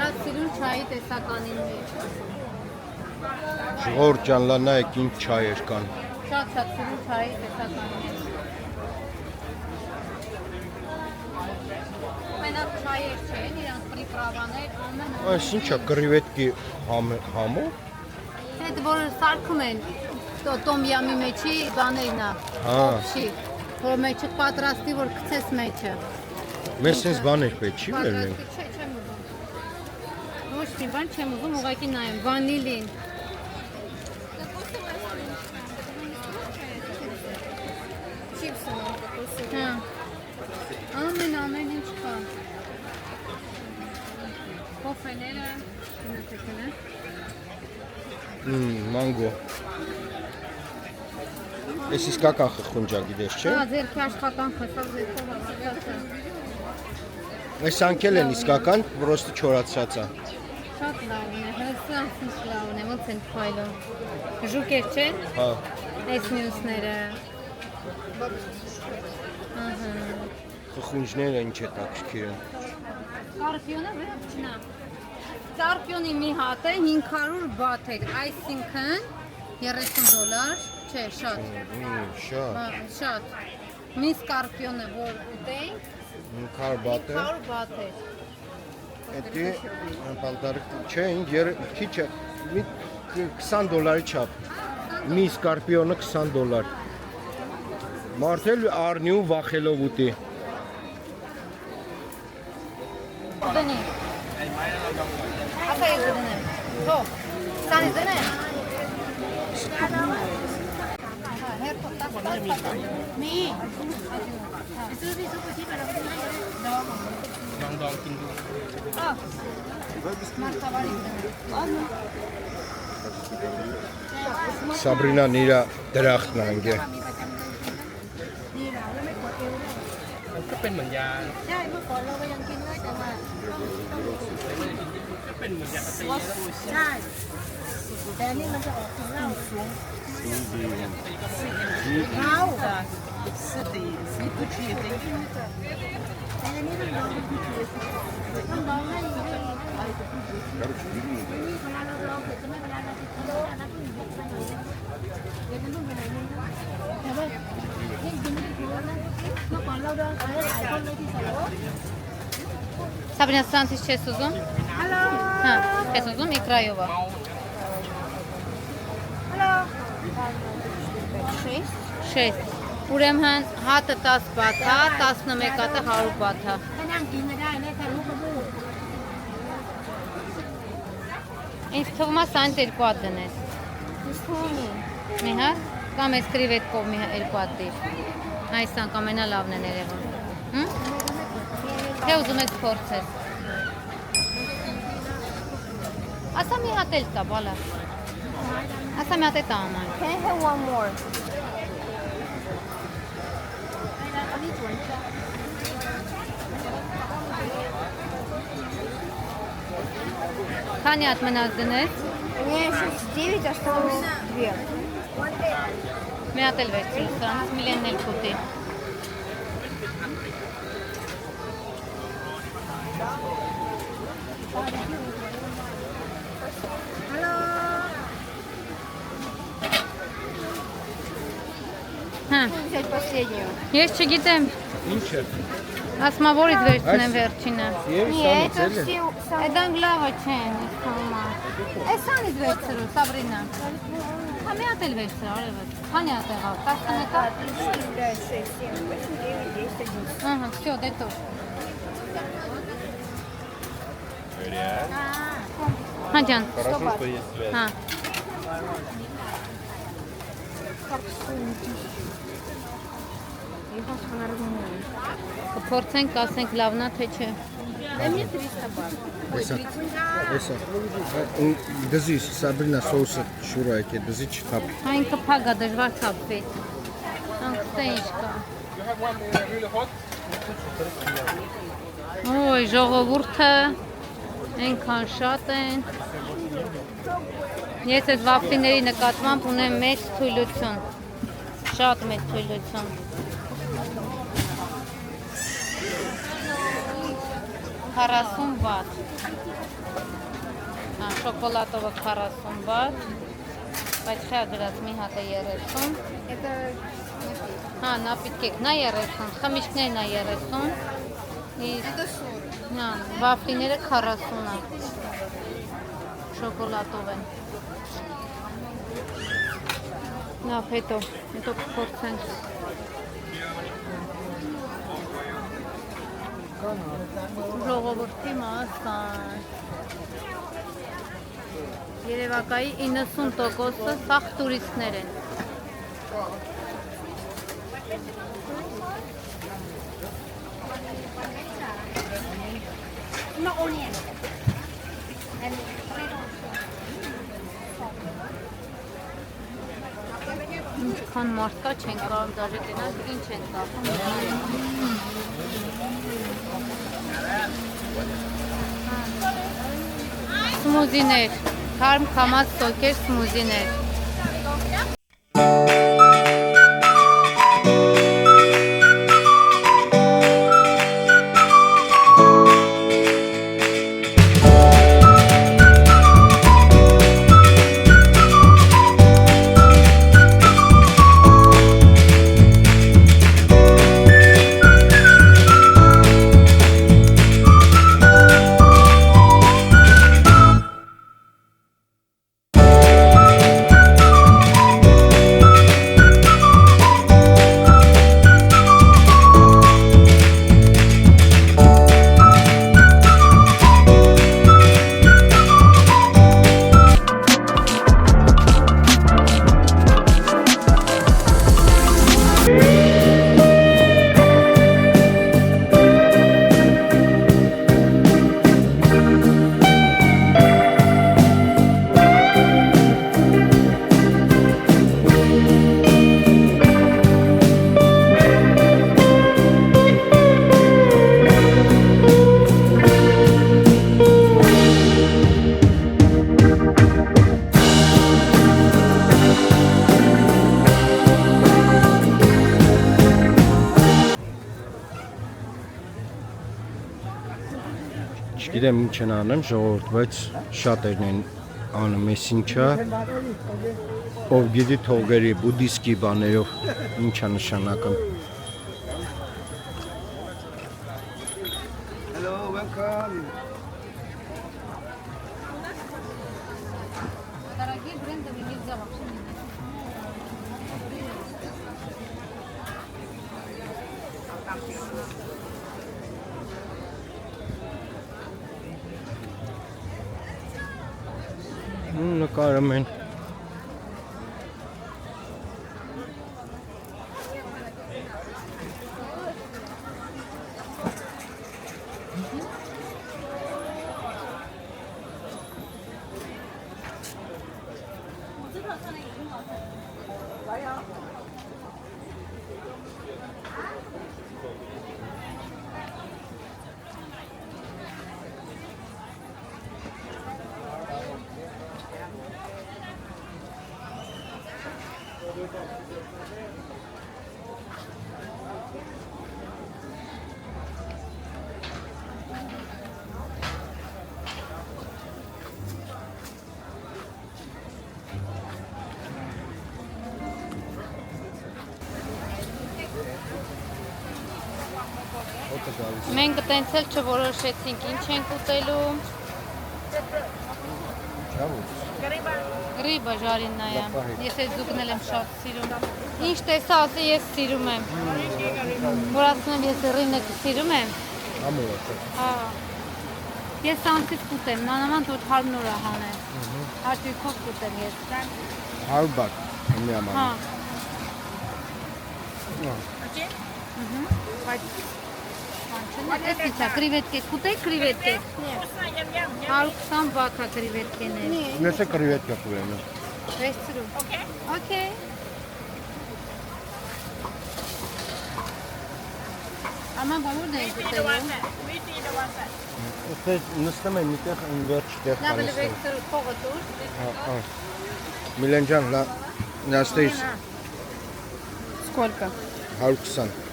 Speaker 1: Շատ սիրուն չայի տեսականին մեջ։
Speaker 2: Ժողովուրդ ջան, լա նայեք ինչ չայեր կան։
Speaker 1: Շատ սիրուն չայի տեսականին մեջ։ Մենակ չայեր չեն, իրանք պրիպրավաներ, ամեն
Speaker 2: Այս ինչա կրիվետկի համո։
Speaker 1: Այդ որ սարքում են տոմյամի մեջի բաներն է, օփշի, որ մեջը պատրաստի, որ գցես մեջը։
Speaker 2: Մեզ sense բաներ պետք չի վերնենք։
Speaker 1: Չէ, չեմ ուզում։ Ոչ մի բան չեմ ուզում, ուղղակի նայեմ, վանիլին։ Չիպսը մոտակոսը։ Հա։ Ամեն ինչ կա։ Կոֆեները, գնացեքները։
Speaker 2: Մանգո։ Ես իսկական խխունջա գիտես, չէ։
Speaker 1: Հա, ձերքի աշխատանքը, սա ձերքով ասացածը։
Speaker 2: Այս անկել են իսկական, պրոստը չորացած է։
Speaker 1: Շատ լավն է, հսան ինչ լավն է, ոնց են փայլում։ Ժուկեր չեն։
Speaker 2: Հա։
Speaker 1: Այս մյուսները։ Ահա։
Speaker 2: Խխունջները ինչ է տակշքիր են։
Speaker 1: Սկարպիոնը վերջնա։ Սկարպիոնի մի հատը 500 բաթ է, այսինքն $30, չէ, շատ։
Speaker 2: Շատ։
Speaker 1: Հա, շատ։ Մի սկարպիոնը որ ուտենք,
Speaker 2: 500 բաթ է։
Speaker 1: 500 բաթ է։
Speaker 2: Էդի պալտարը չէ, քիչ է, մի $20 չափ։ Մի սկարպիոնը $20։ Մարդել առնի ու վախելով ուտի։
Speaker 1: Դնի։ Ասա ես դնեմ։ Թող։ Սանի դնեմ։ Հերթով տակ։ Մի։
Speaker 2: Սաբրինան իր դրախտն անգե։
Speaker 3: ก็เป็นเหมือนยา
Speaker 1: ใช่เมื่อก่อนเราก็ยังกินได้แต่ว่า
Speaker 3: ก็เป็นเหมือนยากระตีแล้ว
Speaker 1: ใช่แต่อันนี่มันจะออกถึงเหล้าสูงเหล้าแต่อันนี้ต้องลองต้องลองให้เวลาเราลองเสร็จจะไม่เป็นไรเราติดทนได้นะต้องหยุดไปหน่อยเดี๋ยวมันต้องไปไหนนึงแต่ว่ายิ่งกินยิ่งกลัวนะเมื่อก่อนเราเดินไปหลายคนเลยที่สโล Sabrina, սանցից չես ուզում? Հալո։ Հա, ես ուզում իկրայով է։ Հալո։ 6։ Ուրեմն հատը 10 բաթ է, 11 հատը 100 բաթ է։ Ինձ թվում է սանց 2 հատ դնես։ Մի հատ, կամ ես կրիվետկով մի 2 հատ դիր։ Այս սանք ամենալավն են երևում։ Թե ուզում եք փորձել։ Ասա մի հատ էլ տա, բալա։ Ասա մի հատ է տա աման։
Speaker 6: Can I have one more?
Speaker 1: Քանի հատ մնաց դնես։
Speaker 6: У меня еще 9, осталось 2.
Speaker 1: Մի հատ էլ վերցրու, սրանց միլիոնն էլ կուտի։ Հա,
Speaker 6: Взять последнюю.
Speaker 1: ես չգիտեմ,
Speaker 2: Ինչ է։
Speaker 1: ասմա որից վերցնեմ վերջինը։
Speaker 2: Եվ
Speaker 6: Нет,
Speaker 2: սանից
Speaker 6: это
Speaker 2: էլ է։
Speaker 6: все
Speaker 1: Այդանք լավը չեն, ես թվում է։ Այս սանից վերցրու, Սաբրինա։ Հա մի հատ էլ վերցրու, արևը։ Քանի հատ եղավ, 11 հատ։
Speaker 6: 5, 6, 7, 8, 9, 10, 11.
Speaker 1: Ահա, всё, դե տոր։ Հա ջան, հա։ Կփորձենք, ասենք լավն է, թե չէ։
Speaker 2: Էսա։ Դզի Սաբրինա սոուսը շուրա եկե, դզի չթափի։
Speaker 1: Հա ինքը փակ է, դժվար թափվի։ Անքստե ինչ կա։ Ոյ, ժողովուրդը այնքան շատ են։ Ես այդ վաֆլիների նկատմամբ ունեմ մեծ թույլություն։ Շատ մեծ թույլություն։ Հարասուն վատ։ Հա, շոկոլադովը 40 բաց, բայց խա գրած մի հատ է 30։
Speaker 6: Это
Speaker 1: Հա, նապիտկեք, նա 30, խմիչքներն է 30։
Speaker 6: это 40.
Speaker 1: Հա, վաֆլիները 40-ը։ Շոկոլադով են։ Լավ, հետո կփորձենք։ Ժողովրդի մասան։ Երևակայի 90%-ը սաղ տուրիստներ են։
Speaker 6: No onion.
Speaker 1: Ինչքան մարդ կա չեն կարող դաժե գնալ, ինչ են կապում։ Սմուզիներ, թարմ քամած սոկեր սմուզիներ։
Speaker 2: Չգիտեմ ինչ են անեմ ժողովուրդ, բայց շատերն են անում այս ինչա, ով գիտի թողերի բուդդիստի բաներով ինչա նշանակում։
Speaker 5: Hello, welcome.
Speaker 1: Дорогие брендовые нельзя вообще не делать.
Speaker 2: Նկարում են։
Speaker 1: Մենք տենց էլ չորոշեցինք ինչ ենք ուտելու։ Ռիբա ժարիննա է։ Ես այդ զուգնել եմ շատ սիրում։ Ինչ տեսա, ասի ես սիրում եմ։ Որ ասում եմ ես ռինը սիրում եմ։ Հա։ Ես անցից կուտեմ, նանաման որ հարմնոր է հանեմ։ Հաճույքով կուտեմ ես։
Speaker 2: 100 բաց մի աման։
Speaker 1: Հա։ Բայց Այս իչա, կրիվետկե, կուտեք կրիվետկե։ 120 բաց է կրիվետկեներ։
Speaker 2: Ես է կրիվետկա կուրեմ։
Speaker 1: Վերցրու։ Okay։ Աման բամուրն ենք ուտելու։
Speaker 2: Ես նստում եմ միտեղ վերջ տեղ
Speaker 1: Լավ է
Speaker 2: կանստեմ։
Speaker 1: վերցրու փողը դուր։
Speaker 2: Հա։ Միլեն ջան, նստեիս
Speaker 6: Сколько?
Speaker 2: 120։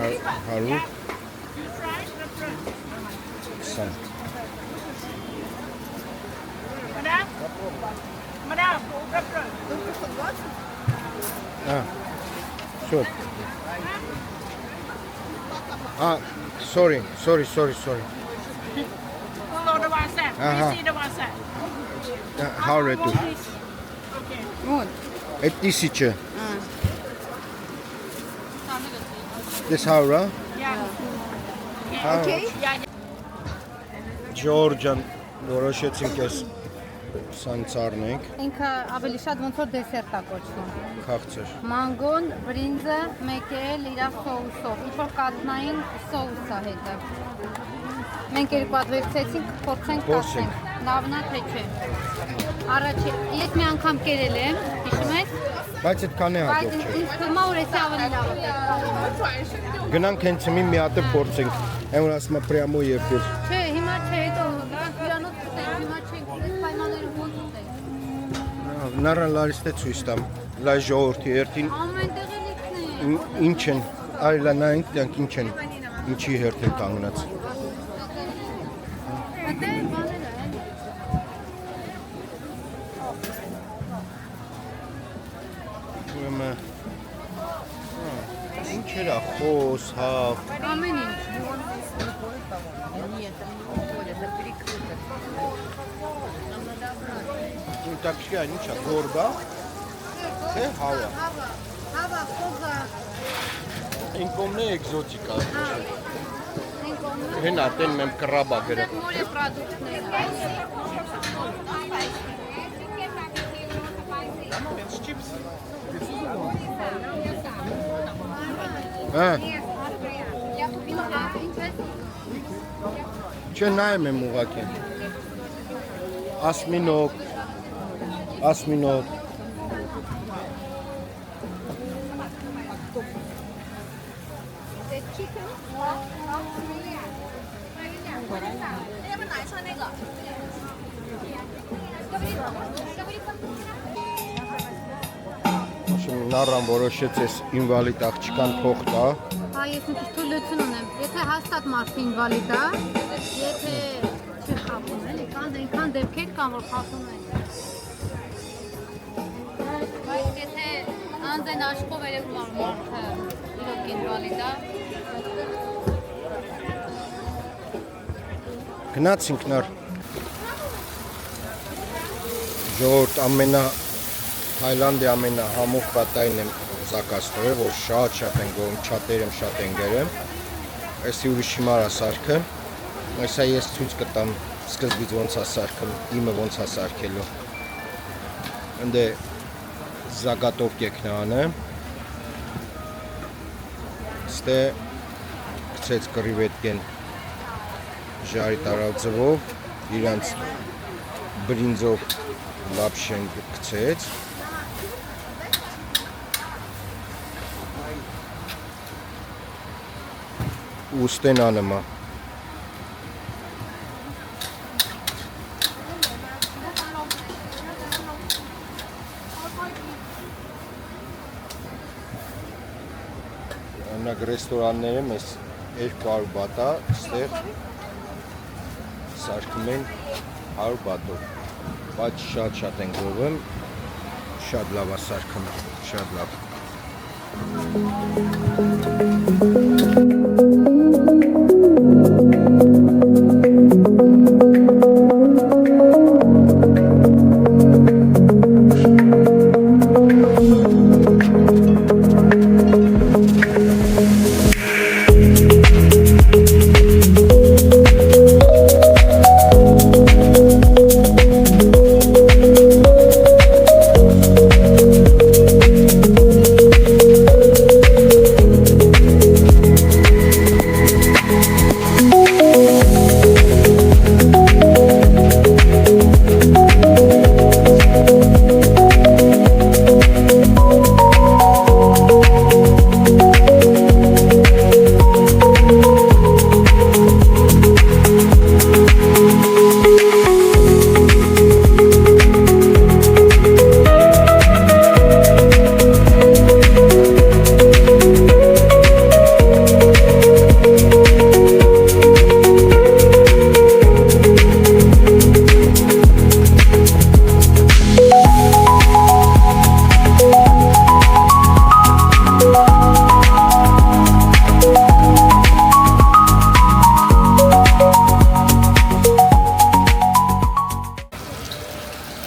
Speaker 2: 100 20
Speaker 6: Madame, только 120?
Speaker 2: Все. Sorry.
Speaker 6: Hello, the one set.
Speaker 2: Ага.
Speaker 6: You see the one set.
Speaker 2: How are you?
Speaker 6: Okay.
Speaker 1: Вот.
Speaker 2: Эптիսի չէ։ This how, right?
Speaker 6: Yeah. Okay. Yeah.
Speaker 2: Ջորջան որոշեցինք այս սանից առնենք,
Speaker 1: Ինքը ավելի շատ ոնց որ դեսերտ է կոչվում։
Speaker 2: քաղցր։
Speaker 1: Մանգոն, բրինձը, մեկ էլ իր սոուսով, ինչ որ կատնային սոուս է հետը։ Մենք երկու հատ վերցեցինք, փորձենք
Speaker 2: Փորձենք։
Speaker 1: կասենք։ Լավն է թե չէ։ Առաջի, ես մի անգամ կերել եմ, հիշում ես,
Speaker 2: Բայց այդքան է
Speaker 1: բայց
Speaker 2: հաջող չէ։
Speaker 1: ինձ թվում է որ էսի ավելի լավ է։
Speaker 2: Գնանք հենց մի հատ փորձենք։ Այն որ ասում է прямо եփել։
Speaker 1: Չէ, հիմա չէ, հետո հյուրանոց ուտենք, հիմա չենք ուտենք, պայմաններում ոնց ուտենք։
Speaker 2: Նարան լարիստե ցույց տամ։ Լայ ժողովրդի երթին
Speaker 1: Ամենտեղ էլ իքն է։
Speaker 2: ինչ են, արի լա նայենք դրանք ինչ են։ Ինչի հերթ են կանգնած։
Speaker 1: Դե բաներ է, էլի։
Speaker 2: Ուրեմն ինչ era խոս, հավ։
Speaker 1: Ամեն ինչ։
Speaker 2: Так что ничего, горба. Թե հավա։
Speaker 1: Հավա, խոզա,
Speaker 2: Ինքոմն է էկզոտիկա։
Speaker 1: ինքոմ։
Speaker 2: Հենա տեն մեմ կրաբա գրը։
Speaker 1: Մորե պրոդուկտներ։
Speaker 2: Հա, չէ նայում եմ ուղակի։ Ասմինոկ։ Նարան որոշեց ես ինվալիդ աղջկան փող տա։
Speaker 1: Հա, ես մի քիչ թույլություն ունեմ։ Եթե հաստատ մարդը ինվալիդ է, եթե չի խափում, էլի, կան այնքան դեպքեր կան, որ խափում են։ Բայց եթե անձեն աշխով երևում է մարդը իրոք ինվալիդ է,
Speaker 2: Գնացինք նար։ Ժողովուրդ Թայլանդի ամենահամուղ պատային եմ զակաստորել, որ շատ են գոհում, չատեր եմ շատ են գերեմ։ Այսի ուրիշ հիմար ասարքը, այսա ես ցույց կտամ սկզբից ոնց ասարքը, իմը ոնց ասարքելու։ Ընդ է զագատովկեքնանը, ստե գցեց կրիվետկեն ժարի տարավ ձվով, իրանց բրինձով լապշեն գցեց, ուստեն անմա։ Անակ ռեստորանները մեզ 200 բատա, ստեղ սարքում են 100 բատով, բայց շատ են գովում, շատ լավ է սարքում, շատ լավ։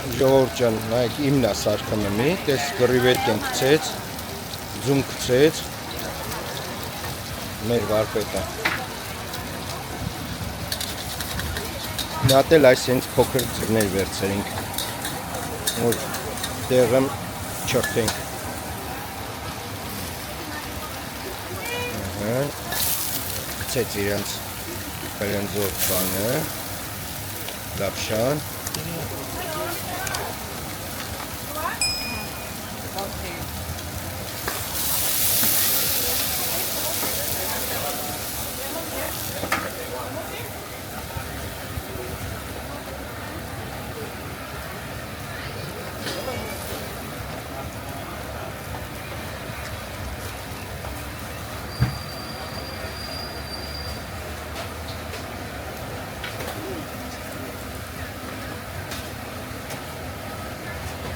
Speaker 2: Ժողովուրդ ջան, նայեք իմն է սարքը մեմի, տես գրիվետ են գցեց, ձում գցեց մեր վարպետը։ Մի հատ էլ այս հենց փոքր ձրներ վերցրինք, որ տեղը չրթենք։ Գցեց իրենց բրենձով բանը, լապշան։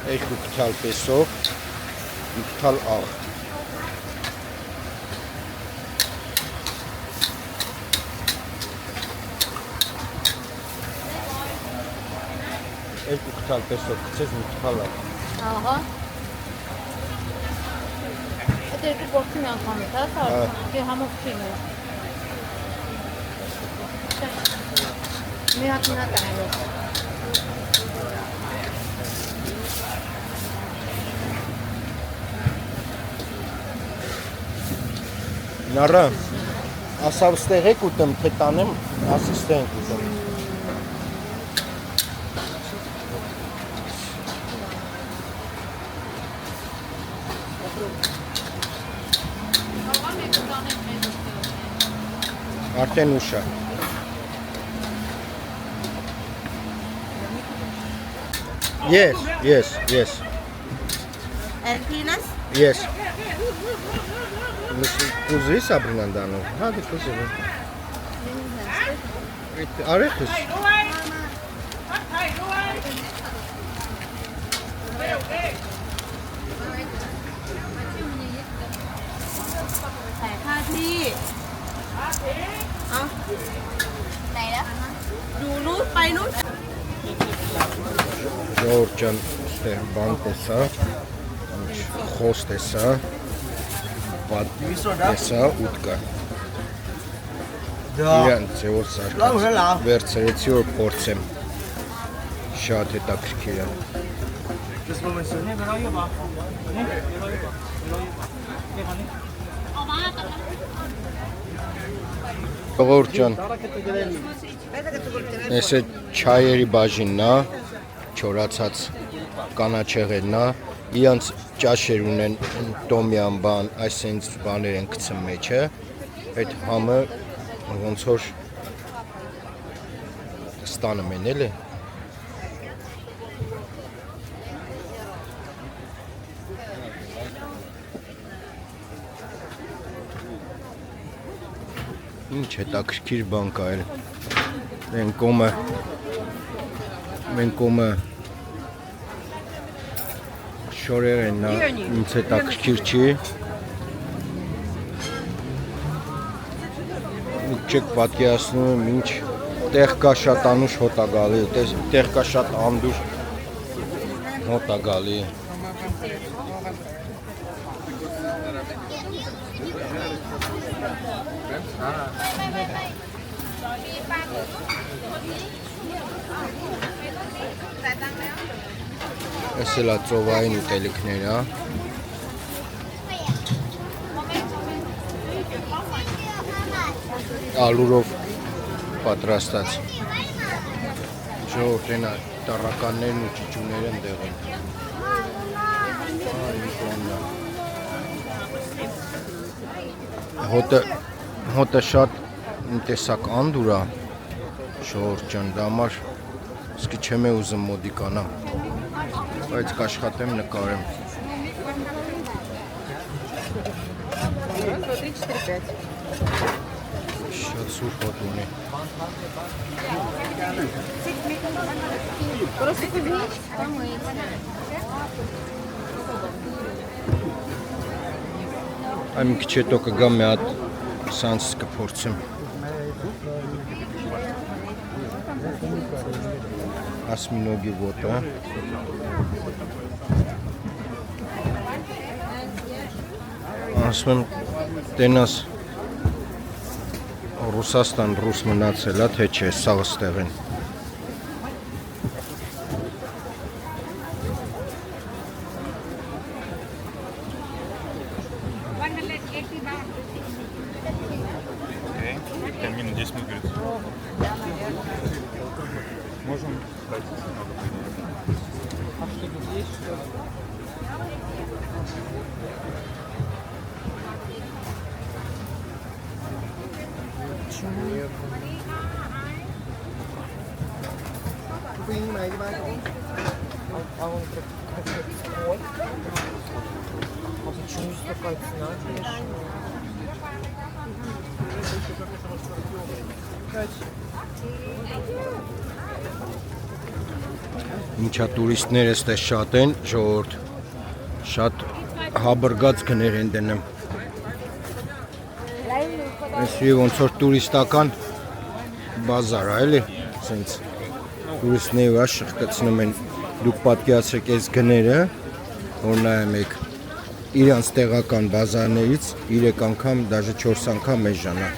Speaker 2: Երկու կթալ պեսով, մի կթալ աղ։ Երկու կթալ պեսով կցեց, մի կթալ աղ։
Speaker 1: Ահա։ Այդ երկու գործի մի անգամ է, հա, թե համով չի նոր։ Մի հատ տանելով։
Speaker 2: Նառը, ասավ ստեղ եք ուտեմ, թե տանեմ, ասի ստեղ եք ուտեմ։ Արդեն ուշ է։ Yes.
Speaker 6: And peanuts?
Speaker 2: Yes. Կուզի Սաբրինան դանով, հա դե կուզի։ Արեխս։
Speaker 6: Party. Này đó. Dù nút, bay nút.
Speaker 2: Ժողովուրդ ջան, ստեղ բան տեսա, խոս տեսա, տեսա, ուտկա։ Իրան ձևով սարկած, վերցրեցի, որ փորձեմ, շատ հետաքրքիր է։ Ժողովուրդ ջան, այս է չայերի բաժինն է, չորացած կանաչեղենն է, իրանց ճաշեր ունեն տոմյան բան, այսինչ բաներ են գցում մեջը, այդ համը ոնց որ ստանում են էլի։ Ինչ հետաքրքիր բան կա էլ։ Մենք կոմը շորերն է, ինձ հետաքրքիր չի։ Չեք պատկերացնում եմ ինչ տեղ կա շատ անուշ հոտ է գալի, տեղ կա շատ անդուր հոտ է գալի։ Այս էլ է ծովային ուտելիքները, ալուրով պատրաստած, ժողովուրդ են տառականներն ու ճիճուները ընդեղ են։ Հոտը շատ տեսակ անդուր է, ժողովուրդ ջան, դա համար իսկի չեմ է ուզում մոդիկանամ, բայց կաշխատեմ նկարեմ։ Շատ սուր հոտ ունի։ Այ մի քիչ հետո կգամ մի հատ սանց կփորձեմ։ Ասմինոգի ոտը։ Ասում տենաս Ռուսաստան ռուս մնացել է, թե չէ, սաղ ստեղ են։
Speaker 5: Минут 10 минут говорит. Можем дать?
Speaker 2: Ինչա տուրիստներ էստեղ շատ են, ժողովուրդ, շատ հաբրգած գներ են դնում։ Այսի ոնց որ տուրիստական բազար է, էլի, սենց տուրիստները վրա շղկացնում են, դուք պատկերացրեք այս գները, որ նայում եք իրանց տեղական բազարներից 3 անգամ, դաժե 4 անգամ մեզ ժանա։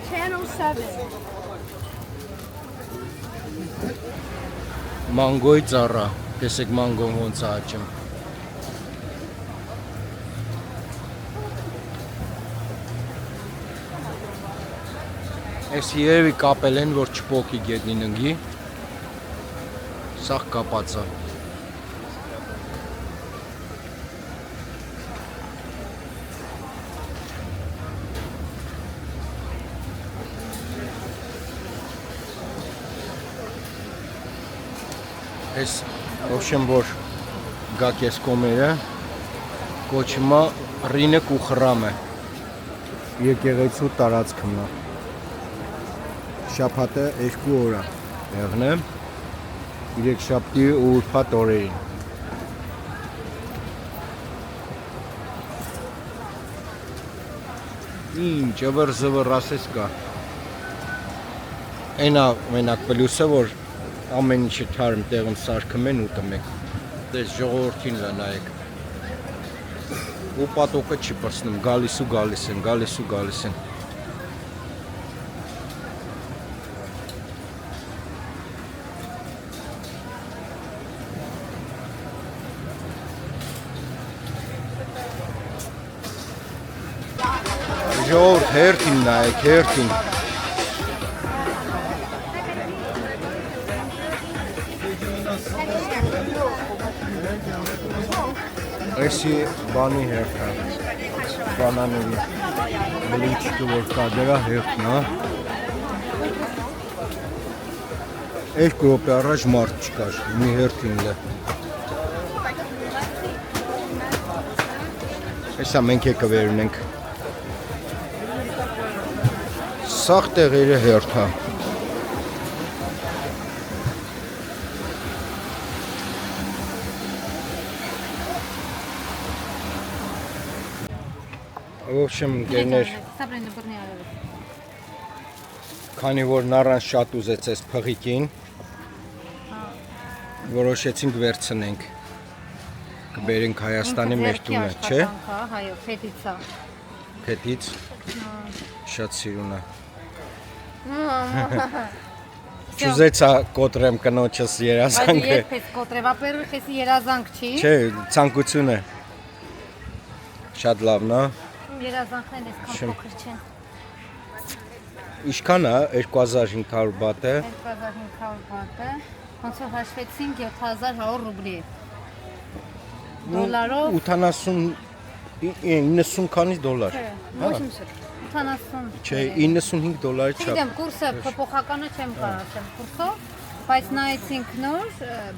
Speaker 6: Channel 7.
Speaker 2: Մանգոյի ծառա, տեսեք մանգոն ոնց է աճում։ Այս երևի կապել են, որ չպոկի գետնին ընգի, սաղ կապած է։ Այս ոչմ որ գակ ես կոմերը կոչմա ռինը կու խրամը եկեղեցու տարածքն է շաբաթը 2 օր է եղն է 3 շաբթի ու ուրբաթ օրերին ինչ ըվր զվր ասես կա այնա մենակ պլյուսը որ ամեն ինչը թարմ տեղում սարքում են ուտում եք, դες ժողովրդին լա նայեք, ու պատոկը չի պրսնում, գալիս ու գալիս են, գալիս ու գալիս են։ Ժողովրդ հերթին նայեք, հերթին։ Այսի բանի հերթը, բանաների բլիչկը որ կա դրա հերթն է, 2 րոպե առաջ մարդ չկար, մի հերթին է։ Այսա մենք եկը վերունենք, սաղ տեղերը հերթ է։ В общем, գերներ, քանի որ նարան շատ ուզեցես փղիկին, որոշեցինք վերցնենք, կբերենք Հայաստանի մեր տունը, չէ?
Speaker 1: Հայո, փետից է։
Speaker 2: Փետից, շատ սիրուն է։ Չուզեցա կոտրեմ կնոջս երազանքը։
Speaker 1: Բայց երբ ես կոտրև, ապերուխ ես երազանք չի։
Speaker 2: Չէ, ցանկություն է։ Շատ լավն է։
Speaker 1: Երազանքներն այսքան փոքր չեն։
Speaker 2: Ինչքան է 2500 բաթ է։
Speaker 1: 2500 բաթ է։ Ոնց որ հաշվեցինք 7100 ռուբլի։ Դոլարով
Speaker 2: 90 քանի դոլար։
Speaker 1: Ոչ մի շուտ։ 70։
Speaker 2: Չէ, 95 դոլարի չափ։
Speaker 1: Գիտեմ, կուրսը փոփոխականը չեմ կարող ասել կուրսով, բայց նայեցինք նոր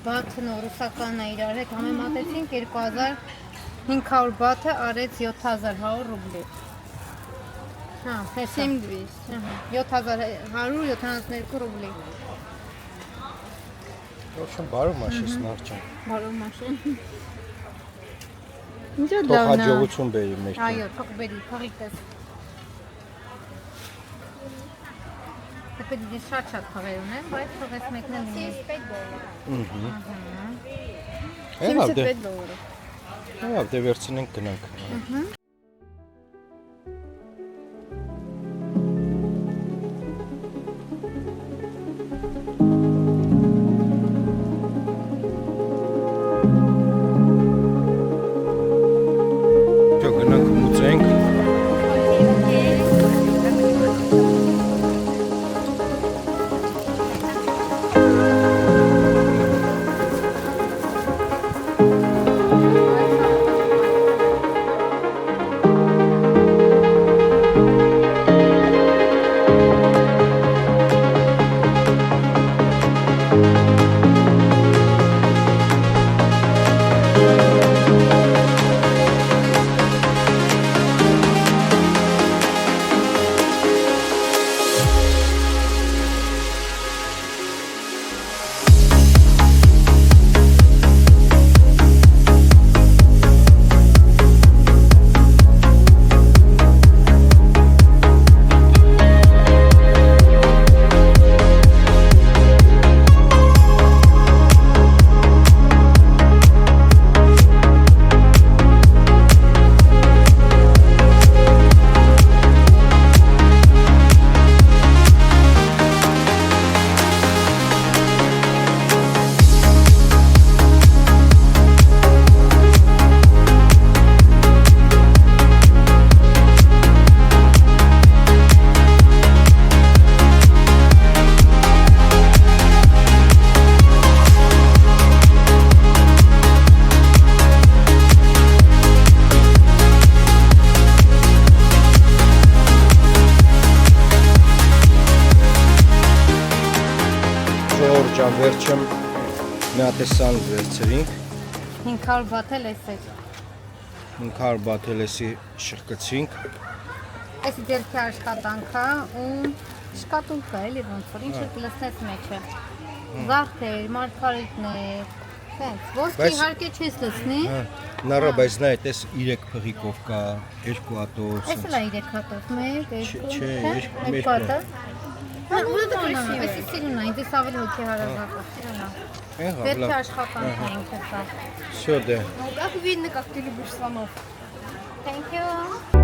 Speaker 1: բաթն ու ռուսականը իրար հետ համեմատեցինք 2500 բաթը արեց 7100 ռուբլի։ Հա, 7200։ 7172 ռուբլի։
Speaker 2: Ոչմ բարով մաշես նարճան։
Speaker 1: Բարով մաշին։ Ինչ
Speaker 2: Թող
Speaker 1: լավն է։
Speaker 2: հաջողություն բերի մեր։
Speaker 1: Այո, թող բերի, փողիկս։ Դե պետք է շատ փողեր ունեն, բայց թողես մեկն էլ լինի։
Speaker 2: Հա, դե։
Speaker 6: $75.
Speaker 2: Հա, դե վերցնենք գնանք։ Դե գնանք մուծենք։ Ժողովրդյան վերջում մի հատ է սան վերցրինք,
Speaker 1: 500 բաթ էլ էսեր։
Speaker 2: 500 բաթելեսի շրկեցինք,
Speaker 1: Էսի ձերքի աշխատանքա ու շկատունքա էլի ոնց որ ինչը կլսնես մեջը։ Զարդեր, մարգարիտներ, տենց, ոսկի
Speaker 2: Բայց-
Speaker 1: իհարկե չես լսնի։
Speaker 2: նառա, բայց նա այդպես 3 փղիկով կա, 2 հատով,
Speaker 1: Էս էլ է 3 հատով, 1, 2,
Speaker 2: չէ,
Speaker 1: 2
Speaker 2: երկու
Speaker 1: հատով։ Էսի սիրուն է, ինձ ավելի հոգի հարազատ է, սիրուն է։
Speaker 2: եղավ,
Speaker 1: Ձերքի
Speaker 2: լավ,
Speaker 1: աշխատանքն է ինքը սա։
Speaker 2: всё, դե,
Speaker 6: Как видно, как ты любишь слонов.
Speaker 1: Thank you.